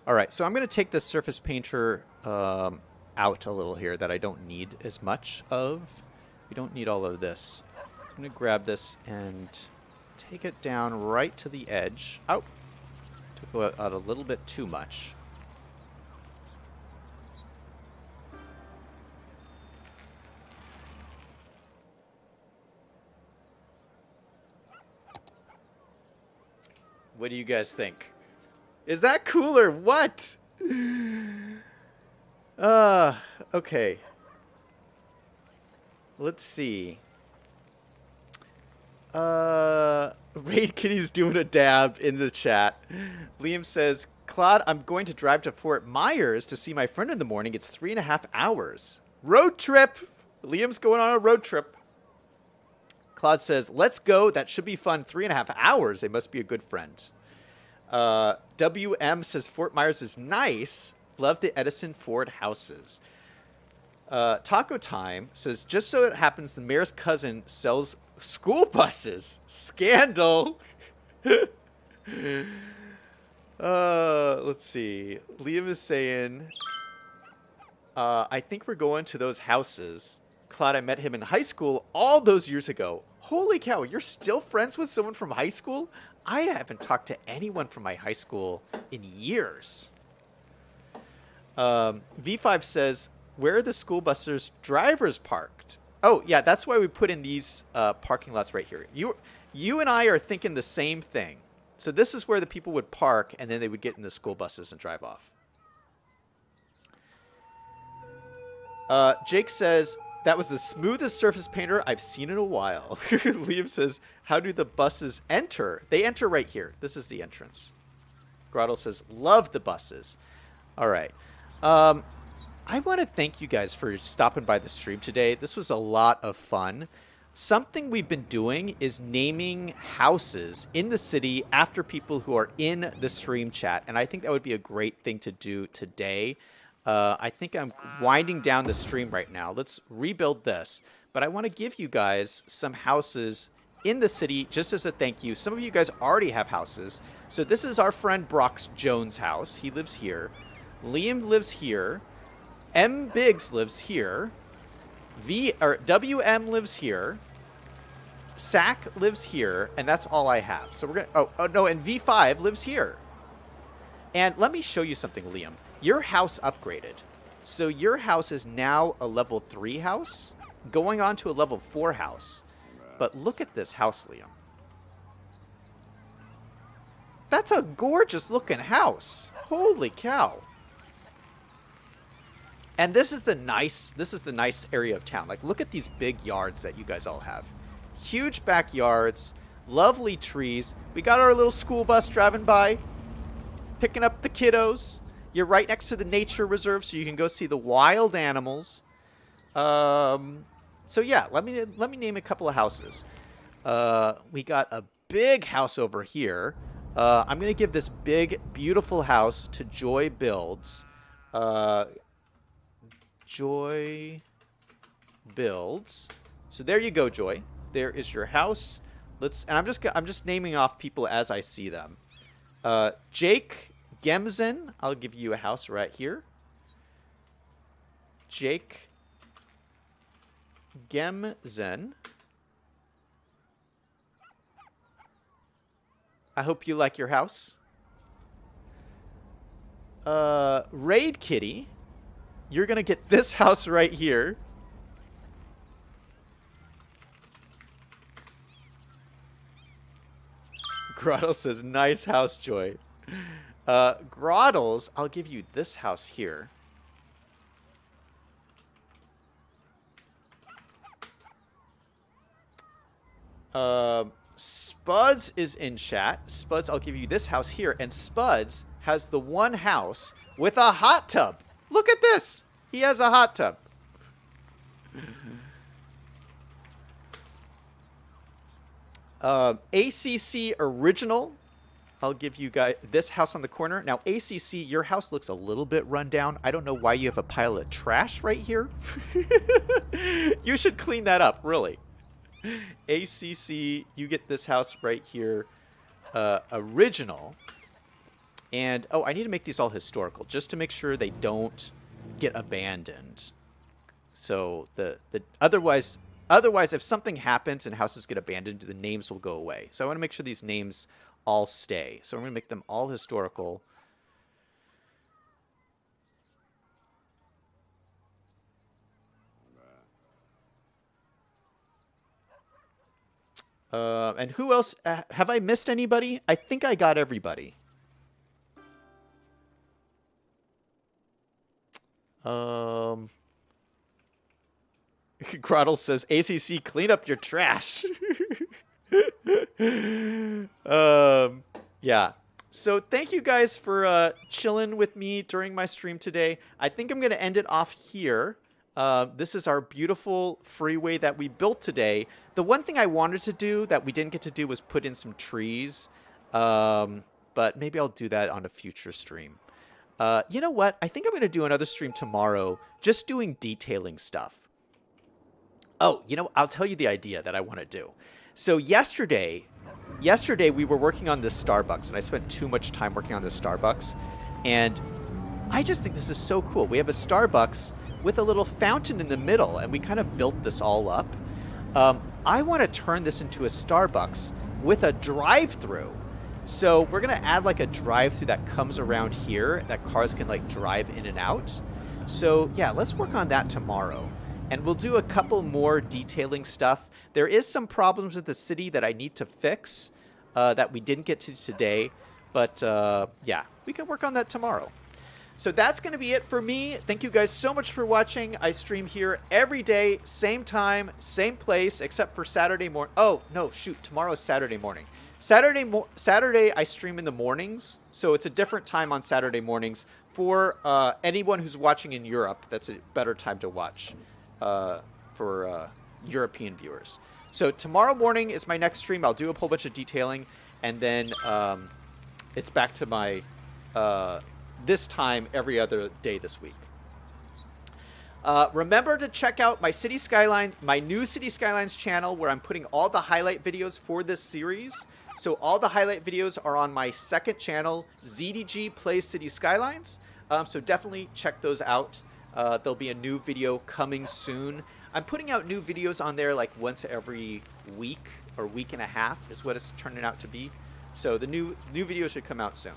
[SPEAKER 1] All right, so I'm going to take this surface painter out a little here that I don't need as much of. We don't need all of this. I'm going to grab this and take it down right to the edge. Oh, took out a little bit too much. What do you guys think? Is that cool or what? Okay. Let's see. Raid Kitty's doing a dab in the chat. Liam says, Claude, I'm going to drive to Fort Myers to see my friend in the morning. It's 3.5 hours. Road trip! Liam's going on a road trip. Claude says, let's go. That should be fun. 3.5 hours. They must be a good friend. WM says, Fort Myers is nice. Love the Edison Ford houses. Taco Time says, just so it happens, the mayor's cousin sells school buses. Scandal. Let's see. Liam is saying, I think we're going to those houses. Claude, I met him in high school all those years ago. Holy cow, you're still friends with someone from high school? I haven't talked to anyone from my high school in years. V5 says, where are the school buses drivers parked? Oh, yeah, that's why we put in these parking lots right here. You and I are thinking the same thing. So this is where the people would park, and then they would get in the school buses and drive off. Jake says, that was the smoothest surface painter I've seen in a while. Liam says, how do the buses enter? They enter right here. This is the entrance. Grotto says, love the buses. All right. I want to thank you guys for stopping by the stream today. This was a lot of fun. Something we've been doing is naming houses in the city after people who are in the stream chat. And I think that would be a great thing to do today. I think I'm winding down the stream right now. Let's rebuild this. But I want to give you guys some houses in the city just as a thank you. Some of you guys already have houses. So this is our friend Brock's Jones house. He lives here. Liam lives here. M. Biggs lives here. WM lives here. Sack lives here, and that's all I have. So we're gonna. Oh no, and V5 lives here. And let me show you something, Liam. Your house upgraded, so your house is now a level 3 house, going on to a level 4 house. But look at this house, Liam. That's a gorgeous looking house. Holy cow. And this is the nice area of town. Like, look at these big yards that you guys all have. Huge backyards, lovely trees. We got our little school bus driving by, picking up the kiddos. You're right next to the nature reserve, so you can go see the wild animals. So yeah, let me name a couple of houses. We got a big house over here. I'm gonna give this big, beautiful house to Joy Builds. Joy Builds. So there you go, Joy. There is your house. I'm just naming off people as I see them. Jake Gemzen, I'll give you a house right here. Jake Gemzen. I hope you like your house. Raid Kitty, you're gonna get this house right here. Groddle says, nice house, Joy. Groddles, I'll give you this house here. Spuds is in chat. Spuds, I'll give you this house here. And Spuds has the one house with a hot tub. Look at this. He has a hot tub. ACC Original, I'll give you guys this house on the corner. Now, ACC, your house looks a little bit run down. I don't know why you have a pile of trash right here. You should clean that up, really. ACC, you get this house right here. Original. And, oh, I need to make these all historical, just to make sure they don't get abandoned. So, otherwise, if something happens and houses get abandoned, the names will go away. So I want to make sure these names all stay. So I'm going to make them all historical. And who else? Have I missed anybody? I think I got everybody. Groddle says, ACC, clean up your trash. Yeah. So thank you guys for chilling with me during my stream today. I think I'm going to end it off here. This is our beautiful freeway that we built today. The one thing I wanted to do that we didn't get to do was put in some trees. But maybe I'll do that on a future stream. You know what? I think I'm going to do another stream tomorrow, just doing detailing stuff. Oh, you know, I'll tell you the idea that I want to do. So yesterday we were working on this Starbucks, and I spent too much time working on this Starbucks. And I just think this is so cool. We have a Starbucks with a little fountain in the middle, and we kind of built this all up. I want to turn this into a Starbucks with a drive-through. So we're going to add like a drive-through that comes around here that cars can like drive in and out. So yeah, let's work on that tomorrow. And we'll do a couple more detailing stuff. There is some problems with the city that I need to fix that we didn't get to today. But yeah, we can work on that tomorrow. So that's going to be it for me. Thank you guys so much for watching. I stream here every day, same time, same place, except for Saturday morning. Oh, no, shoot. Tomorrow's Saturday morning. Saturday, I stream in the mornings. So it's a different time on Saturday mornings. For anyone who's watching in Europe, that's a better time to watch for European viewers. So tomorrow morning is my next stream. I'll do a whole bunch of detailing. And then it's back to my... this time every other day this week. Remember to check out my new City Skylines channel, where I'm putting all the highlight videos for this series. So all the highlight videos are on my second channel, ZDG Plays City Skylines. So definitely check those out. There'll be a new video coming soon. I'm putting out new videos on there like once every week or week and a half is what it's turning out to be. So the new video should come out soon.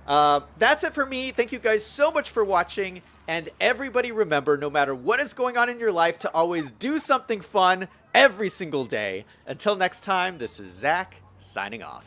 [SPEAKER 1] That's it for me. Thank you guys so much for watching. And everybody remember, no matter what is going on in your life, to always do something fun every single day. Until next time, this is Zach signing off.